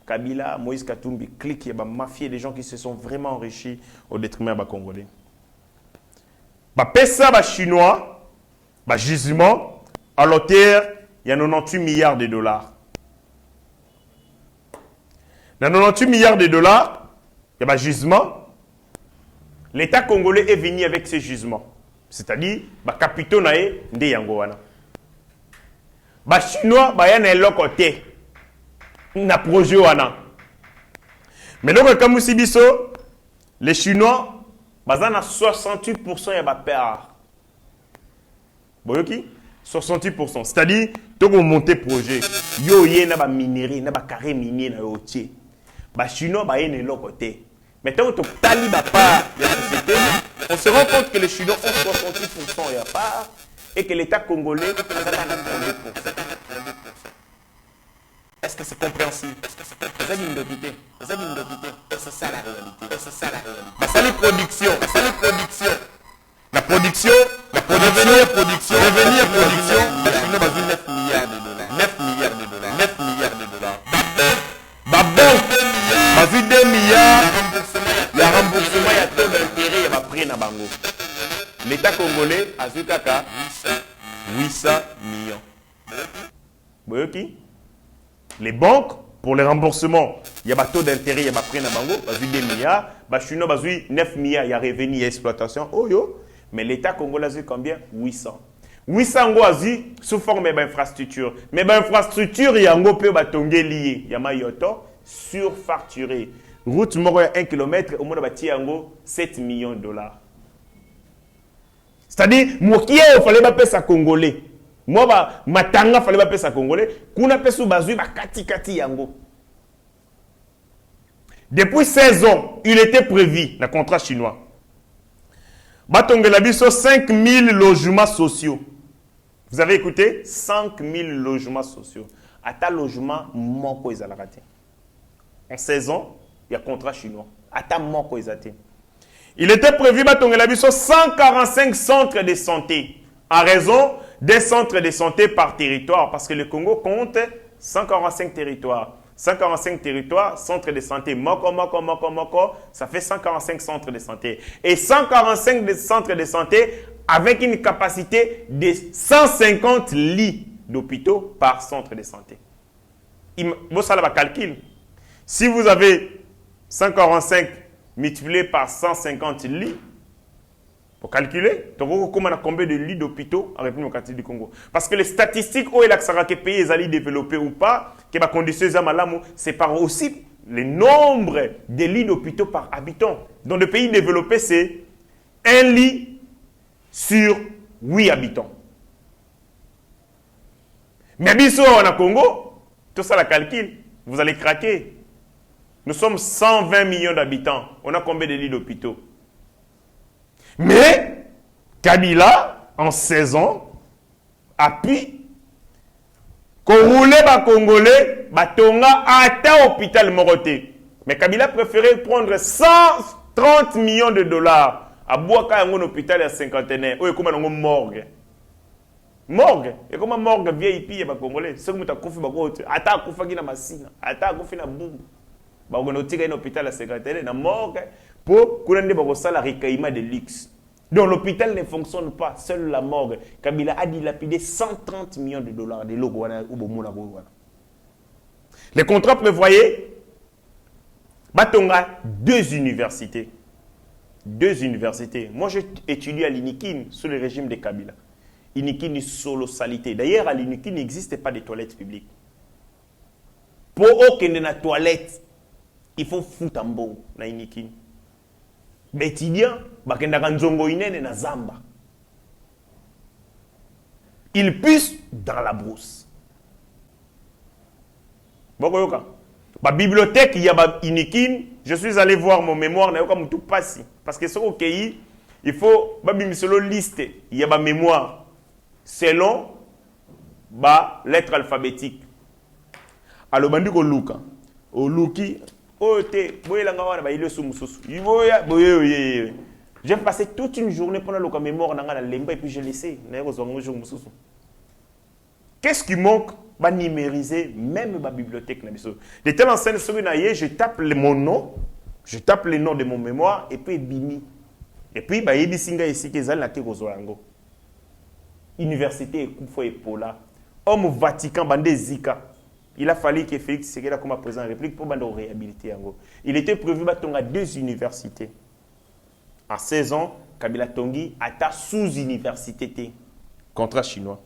Kabila, Moïse Katumbi, clique, il y a mafieux, des gens qui se sont vraiment enrichis au détriment des Congolais. Pesa, Chinois, gisement, à l'auteur, il y a 98 milliards de dollars. Dans 98 milliards de dollars, il y a gisement. L'État congolais est venu avec ses gisements. C'est-à-dire, les capitaux nae nde yango wana. Les Chinois, ils ont un côté. Na projet wana. Mais donc, comme si biso, les Chinois, ils ont 68% de la part. Boyoki? 68%. C'est-à-dire, tu as monté projet. Yo yé na ba minerai, na ba carré minier na yo tie. Les Chinois, ils ont un côté. Maintenant, tu tali ba part de la société, on se rend compte que les Chinois ont 68% de la part et que l'État congolais a 32%. Est-ce que c'est compréhensible? C'est une identité. C'est une identité. C'est ça la réalité. C'est ça la réalité. C'est la production. C'est la production. La production. La production. Revenir production. Les Chinois ont 9 milliards de dollars. 9 milliards de dollars. 9 milliards de dollars. Babon. Bazi 2 milliards. Il y a remboursement, il y a taux d'intérêt, il y a prix na bango. L'État congolais a vu kaka 800 millions. Boyoki? Les banques pour le remboursement, il y a un taux d'intérêt, il y a un prêt na bango, il y a 2 milliards, il Chinois a 9 milliards, il y a revenu, il y a exploitation. Oh yo, mais l'État congolais a eu combien? 800. 800 ngo azi sous forme d'infrastructure. Mais l'infrastructure, il y a un peu de lié. Il y a un yoto surfacturé. Route moko ya 1 km, au moins bâti yango 7 millions de dollars. C'est-à-dire, moi qui il fallait pas payer ça congolais. Moi ba matanga fallait pas payer ça congolais. Kuna pesu bazui ba kati yango. Depuis 16 ans, il était prévu dans le contrat chinois. Batongela biso 5000 logements sociaux. Vous avez écouté? 5000 logements sociaux. À ta logement, moko ezala raté. En 16 ans, il y a contrat chinois. À ta moko ezate. Il était prévu batongela biso 145 centres de santé. En raison des centres de santé par territoire. Parce que le Congo compte 145 territoires. 145 territoires, centres de santé, moko, ça fait 145 centres de santé. Et 145 centres de santé avec une capacité de 150 lits d'hôpitaux par centre de santé. Vous savez le calcul. Si vous avez 145 multiplié par 150 lits, pour calculer, combien de lits d'hôpitaux en République démocratique du Congo. Parce que les statistiques où il y a des pays les développés ou pas, que les conditions c'est par aussi le nombre de lits d'hôpitaux par habitant. Dans les pays développés, c'est 1 lit sur 8 habitants. Mais bien sûr, en Congo, tout ça, la calcul, vous allez craquer. Nous sommes 120 millions d'habitants. On a combien de lits d'hôpitaux? Mais Kabila, en 16 ans, appuie qu'on roulait les Congolais, batonga à hôpital Moroté. Mais Kabila préférait prendre 130 millions de dollars à Bouaka, un hôpital à cinquantenaire. Ou comme un morgue. Morgue. Et comme un morgue VIP, il y a des Congolais. C'est comme tu as confié à ta confié na Massina, à ta confié na Boum. On a tiré un hôpital à cinquantenaire, na morgue. Pour qu'on ait un recueillement de luxe. Donc l'hôpital ne fonctionne pas, seule la morgue. Kabila a dilapidé 130 millions de dollars de logo. Les contrats prévoyaient Batonga 2 universités. 2 universités. Moi, j'ai étudié à l'Inikin sous le régime de Kabila. Inikin solo salité. D'ailleurs, à l'Inikin, il n'existe pas de toilettes publiques. Pour aucune toilette, il faut foutre en bon dans Inikin. Les étudiants, ils puissent dans la brousse. La bibliothèque, il y a Inikin. Je suis allé voir mon mémoire, parce que c'est au pays, il faut une liste. Il y a ma mémoire selon lettre alphabétique. Alors, au Luki. J'ai passé toute une journée pendant le mémoire dans la lemba et puis je laissé. Qu'est-ce qui manque? Numériser même ma bibliothèque. De telle enseigne, je tape mon nom, je tape le nom de mon mémoire et puis bimi. Et puis Université Koufo et Pola, homme Vatican, bandé Zika. Il a fallu que Félix Tshisekedi comme président de la République pour réhabiliter. Il était prévu à 2 universités. En 16 ans, Kabila Tongi a ta sous-université. Contrat chinois.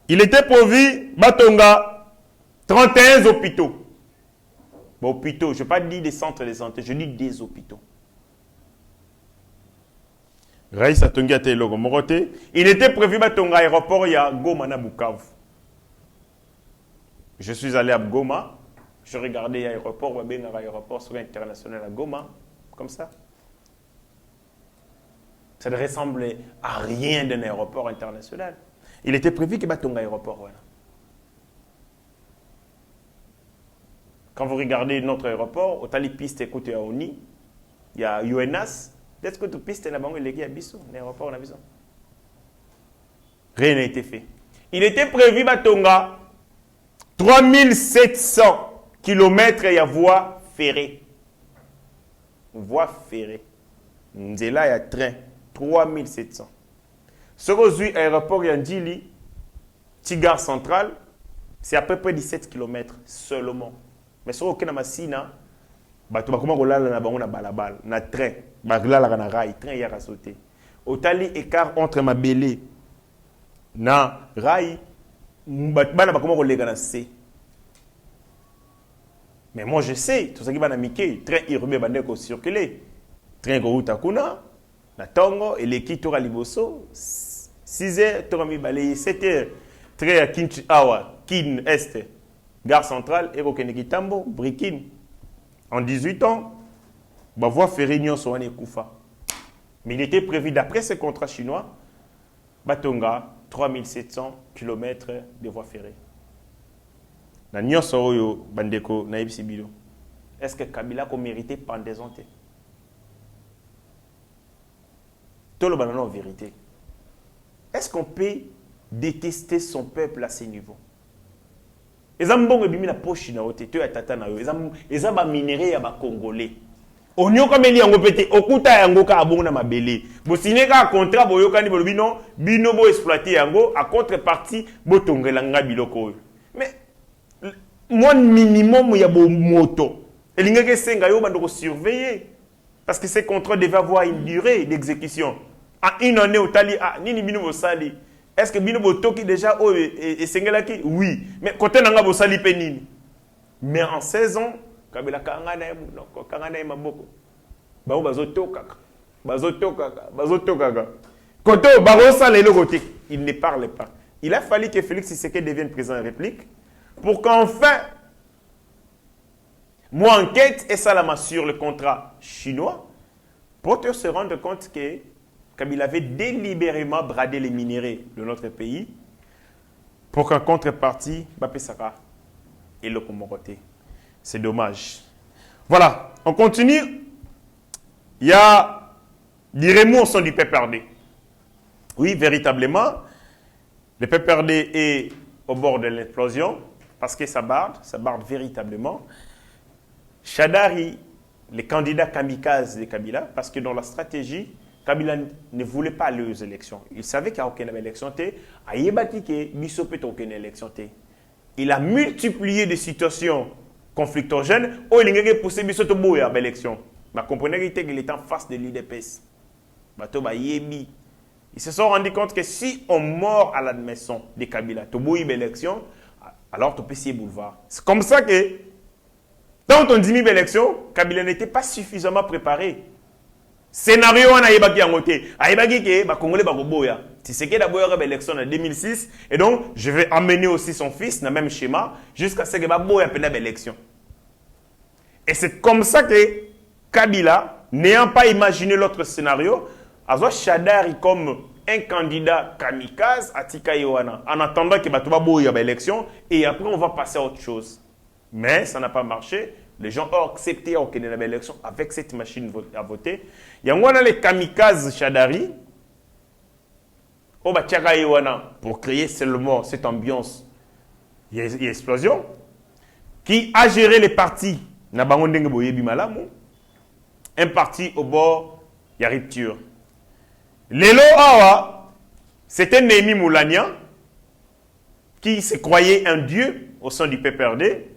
Il était prévu Batonga 31 hôpitaux. Bon, hôpitaux, je ne vais pas dire des centres de santé, je dis des hôpitaux. Raïssa Tongi a été logo Moroté. Il était prévu Batonga aéroport, il y a Goma na Bukavu. Je suis allé à Goma, je regardais l'aéroport, l'aéroport sur international à Goma, comme ça. Ça ne ressemblait à rien d'un aéroport international. Il était prévu qu'il y ait un aéroport. Voilà. Quand vous regardez notre aéroport, au tali piste écoutez à Oni, il y a UNAS, est-ce que tu piste là-bas, il y a l'aéroport, rien n'a été fait. Il était prévu Batonga 3700 km et il y a voie ferrée. Voie ferrée. C'est là, il y a train. 3700. Ce que j'ai aéroport Yandili, Tigare central, C'est à peu près 17 km seulement. Mais si on a Massina, tu vas comment là na bango na balabal, na train, là na rail, train ya sauter. Otali écart entre Mabélé na rail, bana comment on lega na C. Mais moi je sais, tout ça qui va na Mickey, train urbain bande ko circuler. Train go route kuna na Tongo et l'équipe tora liboso 6h tora mi balayer 7h train à Kinchi Awa, Kin Est, gare centrale et Rokeneki Tambo, Brikin. En 18 ans, la voie ferrée nyonso wana ekufa. Mais il était prévu d'après ce contrat chinois, Batonga 3700 km de voie ferrée. Na nyonso oyo bandeko na yebisi bilo. Est-ce que Kabila ko mérité pendaison te? Tolo banana en vérité. Est-ce qu'on peut détester son peuple à ce niveau? Ezambongo bimi na poche na ote to ya tata na yo ezamba minéré ya ba congolais onyoka meli yango pete okuta yango ka abongo na mabele bo signé ka contrat boyoka ni bolobino bino bo exploiter yango à contrepartie bo tongela nga biloko. Mais moi minimum ya bo moto elingeke senga yo bando ko surveiller parce que ces contrats devaient avoir une durée d'exécution. En une année au tali nini bino bo sali. Est-ce que bino botoki déjà et sengelaki? Oui. Mais côté nanga bo sali penini. Mais en 16 ans, Kabila kangana ya munoko, kangana ya maboko. Bao bazotoka. Côté baro sala le côté, il ne parle pas. Il a fallu que Félix Tshisekedi devienne président de la République pour qu'enfin moi enquête et salama sur le contrat chinois pour te se rendre compte que Kabila avait délibérément bradé les minéraux de notre pays pour qu'en contrepartie, Bapé Saka et le Komoroté. C'est dommage. Voilà, on continue. Il y a des remous au sein du PPRD. Oui, véritablement, le PPRD est au bord de l'explosion parce que ça barde véritablement. Chadari, le candidat kamikaze de Kabila, parce que dans la stratégie, Kabila ne voulait pas aller aux élections. Il savait qu'il n'y a aucune élection. Il a multiplié des situations conflictogènes où il a poussé à l'élection. Vous comprenez qu'il était en face de l'UDPS. Ils se sont rendus compte que si on mord à l'admission de Kabila, tu as une élection, alors tu peux essayer boulevard. C'est comme ça que, quand on dit une élection, Kabila n'était pas suffisamment préparé. Scénario on a yebaki yangote ayebaki ke ba congolais ba koboya Tshisekedi d'abord eu l'élection en 2006 et donc je vais amener aussi son fils dans le même schéma jusqu'à ce que ba boya pena l'élection. Et c'est comme ça que Kabila, n'ayant pas imaginé l'autre scénario, a joué Chadari comme un candidat kamikaze à Tika Yohana en attendant que ba ba boya l'élection et après on va passer à autre chose. Mais ça n'a pas marché. Les gens ont accepté l'élection avec cette machine à voter. Il y a les kamikazes Chadari pour créer seulement cette ambiance et explosion qui a géré les partis. Un parti au bord, il y a rupture. Lelo Awa, c'était Némi Moulania qui se croyait un dieu au sein du PPRD.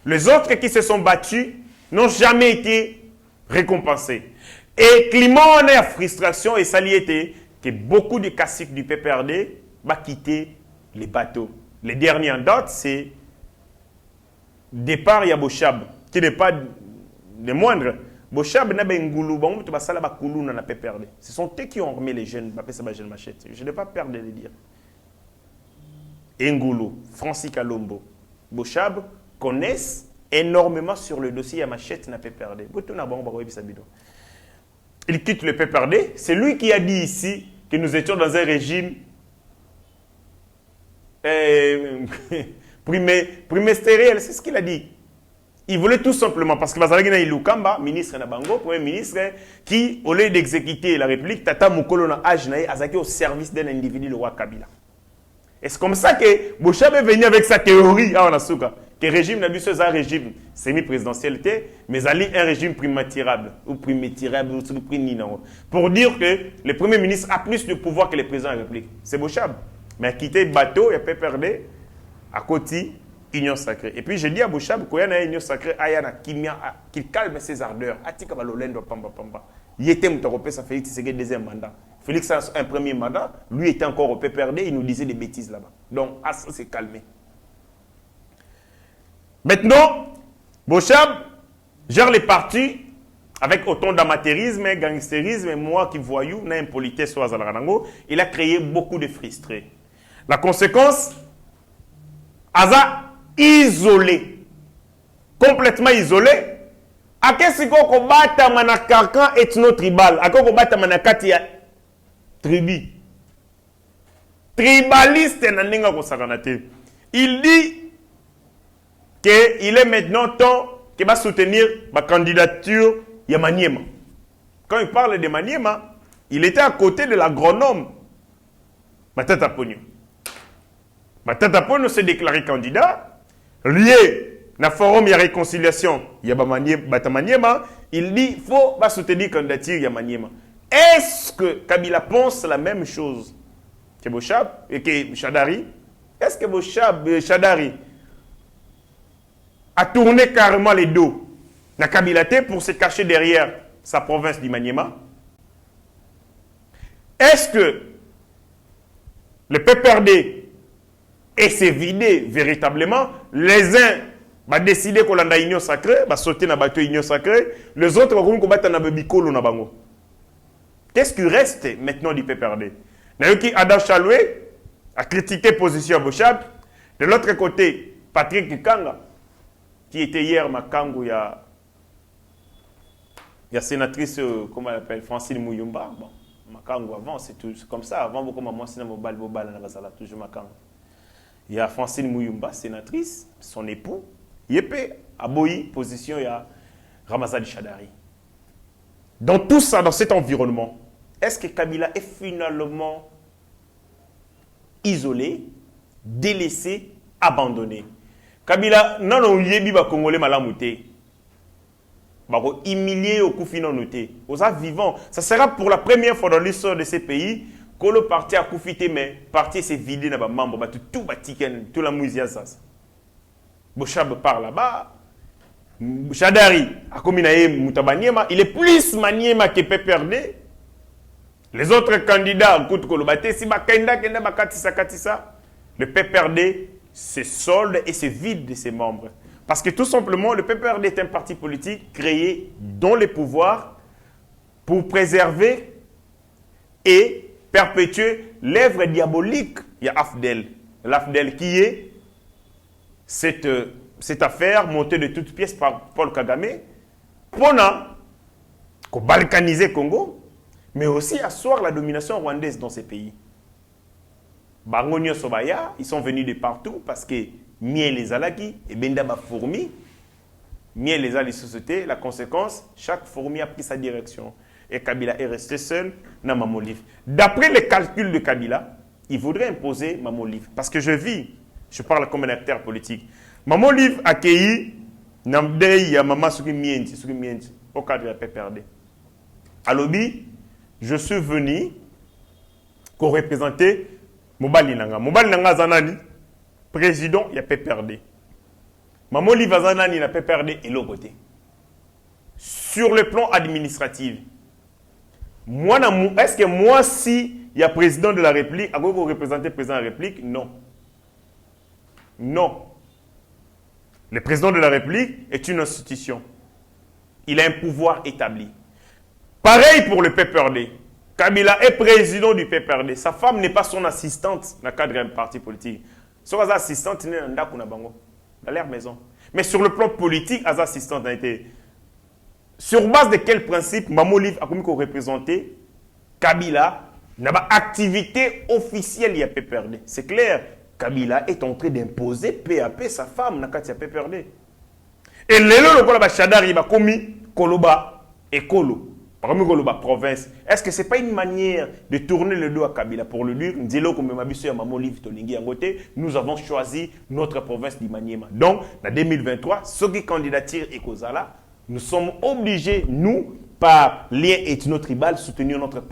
Les autres qui se sont battus n'ont jamais été récompensés. Et climat on est à frustration et ça était que beaucoup de caciques du PPRD va quitter les bateaux. Les derniers en date, c'est départ Yaboshab, qui n'est pas des moindres. Boshab n'a pas ngoulou, bon, tu vas ça là-bas koulou n'a pas perdu. Ce sont eux qui ont remis les jeunes, machette. Je n'ai pas peur de le dire. Ngoulou, Francis Kalombo, Boshab connaissent énormément sur le dossier à machette n'a pas perdu. Il quitte le PPRD. C'est lui qui a dit ici que nous étions dans un régime primestériel. C'est ce qu'il a dit. Il voulait tout simplement, parce que Bazalagina Ilukamba, ministre Nabango, premier ministre, qui, au lieu d'exécuter la République, Tata Mukolo na Ajnaï, Azaki au service d'un individu, le roi Kabila. Et c'est comme ça que Boshab est venu avec sa théorie à Onasuka. que le régime n'a c'est un régime semi-présidentiel, mais ali un régime primatirable ou primitirable pour dire que le Premier ministre a plus de pouvoir que le président de la République. C'est Bochab. Mais à quitter le bateau, il a pas perdu à côté Union sacrée. Et puis je dis à Bochab qu'il y a une Union sacrée, qu'il calme ses ardeurs. Atika balolendo pamba pamba. Il était Moutaropé, ça fait c'est le deuxième mandat. Félix a un premier mandat, lui était encore au PPRD, il nous disait des bêtises là-bas. Donc, ça s'est calmé. Maintenant, Bochab gère les partis avec autant d'amateurisme, gangstérisme, moi qui voyou, n'impolitesse ou azalarango, il a créé beaucoup de frustrés. La conséquence, Aza isolé, complètement isolé. À qu'est-ce qu'on combat manakakan ethno-tribal, à quoi combat manakati tribu. Tribaliste n'anenga ko sakanate. Il dit qu'il est maintenant temps qu'il va soutenir ma candidature de Maniema. Quand il parle de Maniema, il était à côté de l'agronome Matata Pogno. Matata Pogno s'est déclaré candidat, lié na forum de réconciliation Maniema, il dit qu'il faut soutenir la candidature de Maniema. Est-ce que Kabila pense la même chose que Bochab et que Chadari? Est-ce que Chadari a tourné carrément les dos à Kabila pour se cacher derrière sa province du Maniema? Est-ce que le PPRD s'est vidé véritablement? Les uns vont décider qu'on a une union sacrée, va sauter dans la bateau union sacrée, les autres vont combattre dans la bicolo na bango. Qu'est-ce qui reste maintenant du PPRD? Nayoki Adam Chaloué a critiqué position à Bochab. De l'autre côté, Patrick Kanga, qui était hier Makango, il y a sénatrice, comment elle appelle, Francine Mouyumba. Bon, Makango avant, c'est comme ça. Avant, beaucoup maman, c'est toujours Makango. Il y a Francine Mouyumba, sénatrice, son époux. Yépé, Aboyi, position, il y a Ramazani Chadari. Dans tout ça, dans cet environnement, est-ce que Kabila est finalement isolé, délaissé, abandonné? Kabila, non, non, yebi ba Congolais malamouté. Bako humilié au coup final noté. Aux vivants. Ça sera pour la première fois dans l'histoire de ces pays que le parti a coufité, mais le parti s'est vidé dans les membres, tout batiken, tout la mouisia ça. Bochab part là-bas. Chadari, il est plus Maniema que PPRD. Les autres candidats, le PPRD se solde et se vide de ses membres. Parce que tout simplement, le PPRD est un parti politique créé dans les pouvoirs pour préserver et perpétuer l'œuvre diabolique. Il y a Afdel. L'Afdel qui est cette affaire montée de toutes pièces par Paul Kagame pour balkaniser le Congo, mais aussi asseoir la domination rwandaise dans ces pays. Bangonio Sobaya, ils sont venus de partout parce que Miel les alaki et Bendaba fourmi, Miel les a les sociétés. La conséquence, chaque fourmi a pris sa direction. Et Kabila est resté seul dans Mamolive. D'après les calculs de Kabila, il voudrait imposer Mamolive. Parce que je parle comme un acteur politique. Mamolive a accueilli Namdei ya Mama Suki Mienti, au cadre de la PPRD. À l'obbi, je suis venu pour représenter Mobali Nanga. Mobali Nanga Zanani, président, il y a PPRD. Mamolive Zanani, il y a PPRD et l'autre côté. Sur le plan administratif, est-ce que moi, si il y a président de la République, à quoi vous représentez le président de la République? Non. Non. Le président de la République est une institution. Il a un pouvoir établi. Pareil pour le PPRD. Kabila est président du PPRD. Sa femme n'est pas son assistante dans le cadre d'un parti politique. Son assistante n'est pas dans leur maison. Mais sur le plan politique, as assistante a été. Sur base de quel principe Mamolive a commis qu'on représentait Kabila n'a pas activité officielle il y a PPRD. C'est clair. Kabila est en train d'imposer peu à peu sa femme dans le PPRD. Et le Chadari a commis Koloba et Kolo. Parmi les provinces, est-ce que ce n'est pas une manière de tourner le dos à Kabila pour le dire, nous avons choisi notre province d'Imaniema. Donc, en 2023, ceux qui candidatent et Kozala, nous sommes obligés, nous, par lien ethno-tribal, soutenir notre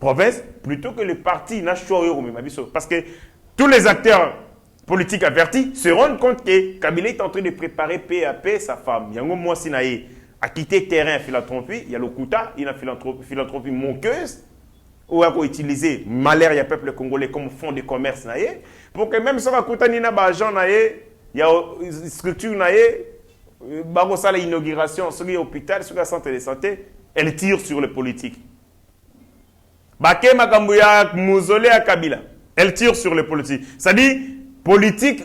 province plutôt que le parti national. Parce que tous les acteurs politiques avertis se rendent compte que Kabila est en train de préparer peu à peu sa femme. Yango Mwasinaye a quitté le terrain à philanthropie, il y a le Kouta, il y a une philanthropie manqueuse, où il a utilisé malheur du peuple congolais comme fonds de commerce, pour que même si on a Kouta, il y a une structure, il y a l'inauguration, sur l'hôpital, sur le centre de santé, elle tire sur les politiques. Baké Makambouya, Mouzolé à Kabila, elle tire sur les politiques. C'est-à-dire, politique,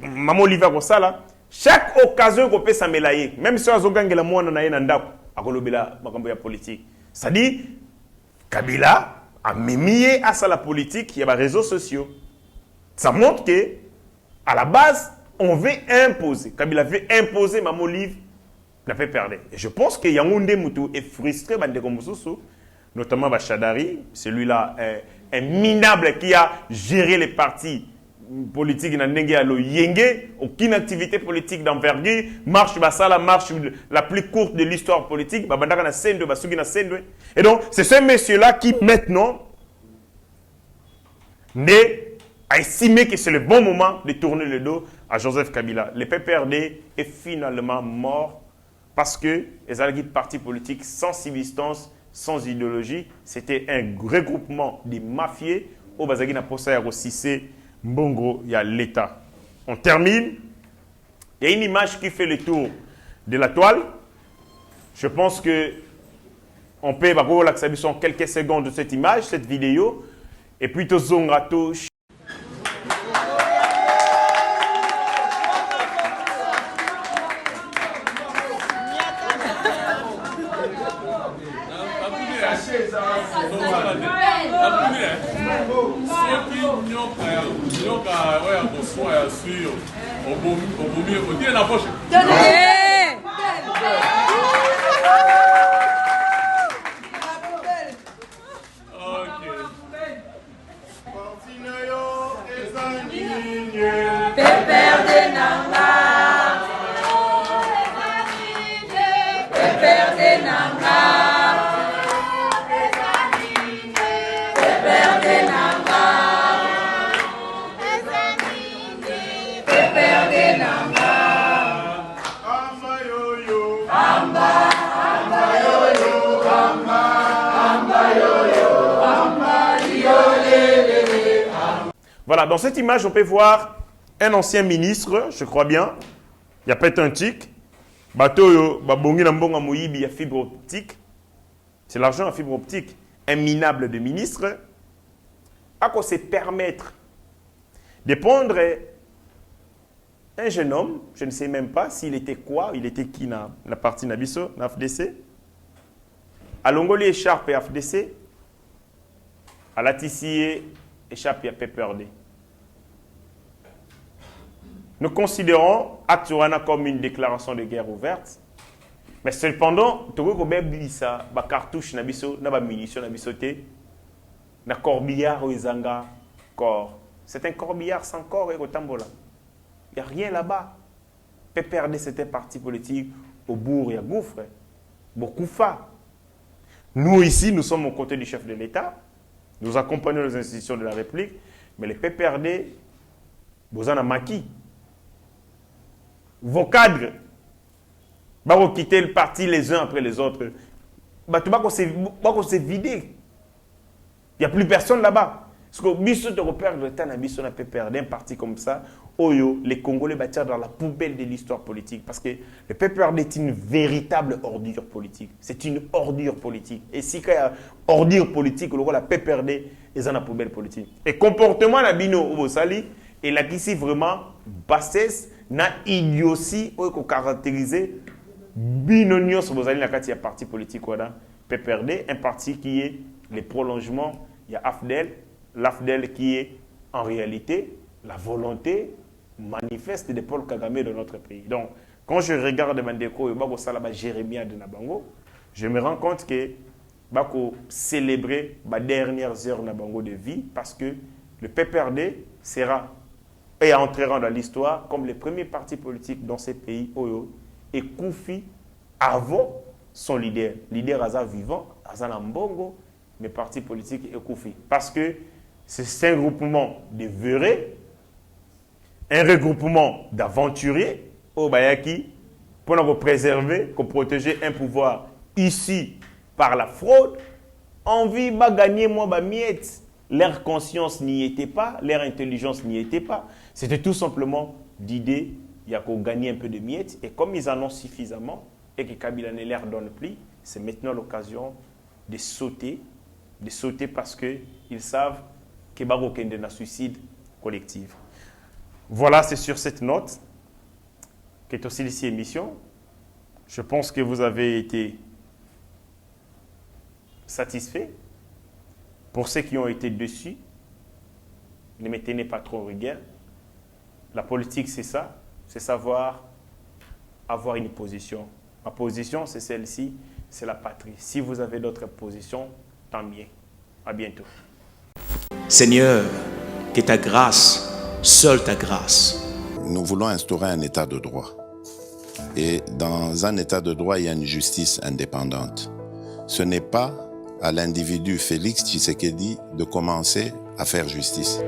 Maman Olivier Kosala, chaque occasion qu'on peut s'amélayer, même si on a gagné la moine en politique. C'est-à-dire, Kabila a mis à ça la politique, il y a les réseaux sociaux. Ça montre que, à la base, on veut imposer. Kabila veut imposer Maman Olive, n'a pas perdu. Et je pense que Yangounde Moutou est frustré, notamment Bachadari, celui-là, un minable qui a géré les partis politique aucune activité politique d'envergure, marche la plus courte de l'histoire politique. Et donc, c'est ce monsieur-là qui, maintenant, a estimé que c'est le bon moment de tourner le dos à Joseph Kabila. Le PPRD est finalement mort parce que les alliés partis politiques sans subsistance, sans idéologie, c'était un regroupement de mafieux au Bazagina Posa Cissé. Mbongo, il y a l'État. On termine. Il y a une image qui fait le tour de la toile. Je pense que on peut l'accéder en quelques secondes de cette image, cette vidéo. Et puis, tout zongato. Voilà, dans cette image, on peut voir un ancien ministre, je crois bien. Il y a peut-être un tic. Bateau, il y a fibre optique. C'est l'argent à fibre optique. Un minable de ministre. À quoi c'est permettre de prendre un jeune homme, je ne sais même pas s'il était quoi, il était qui dans la partie Nabiso, dans FDC. À Longoli écharpe et FDC. À la Tissier échappe et PPRD. Nous considérons Acturana comme une déclaration de guerre ouverte, mais cependant, tu vois ça, ba cartouche nabiso, na ba munition nabisoté, na corbillard ou izanga corps. C'est un corbillard sans corps et au tambola. Il n'y a rien là-bas. PPRD, c'était parti politique au bourg, il y a gouffre, beaucoup fa. Nous ici, nous sommes aux côtés du chef de l'État. Nous accompagnons les institutions de la République, mais les PPRD, vous en avez maquis. Vos cadres, vous quitter le parti les uns après les autres. Vous s'est vidé. Il n'y a plus personne là-bas. Parce que Bissot de repère de l'État n'a pas perdu un parti comme ça. Oyo, les Congolais battent dans la poubelle de l'histoire politique. Parce que le PPRD est une véritable ordure politique. C'est une ordure politique. Et si il y a ordure politique, la PPRD est dans la poubelle politique. Et comportement la bino Obosali, et là qui vraiment bassesse, na idiotie qui caractérise bino nyos Obosali na kati ya parti politique PPRD, un parti qui est le prolongement, il y a AFDEL, l'AFDEL qui est en réalité la volonté manifeste de Paul Kagame de notre pays. Donc, quand je regarde Mandeko et Babo Salaba Jérémia de Nabango, je me rends compte que bako célébrer les dernières heures de vie parce que le PPRD sera et entrera dans l'histoire comme le premier parti politique dans ces pays Oyo et Koufi avant son leader. Leader Aza vivant, Aza Nambongo, mais parti politique et Koufi. Parce que c'est un regroupement de véreux, un regroupement d'aventuriers au Bayaki pour nous préserver, pour protéger un pouvoir ici par la fraude. Envie de gagner moins miette. Leur conscience n'y était pas, leur intelligence n'y était pas. C'était tout simplement l'idée, il y a qu'on gagner un peu de miettes. Et comme ils en ont suffisamment, et que Kabila ne leur donne plus, c'est maintenant l'occasion de sauter parce qu'ils savent qu'il y a un suicide collectif. Voilà, c'est sur cette note qu'est aussi ici émission. Je pense que vous avez été satisfaits. Pour ceux qui ont été dessus, ne me tenez pas trop rigueur. La politique, c'est ça, c'est savoir avoir une position. Ma position, c'est celle-ci, c'est la patrie. Si vous avez d'autres positions, tant mieux. À bientôt. Seigneur, que ta grâce, seule ta grâce. Nous voulons instaurer un état de droit. Et dans un état de droit, il y a une justice indépendante. Ce n'est pas à l'individu Félix Tshisekedi de commencer à faire justice.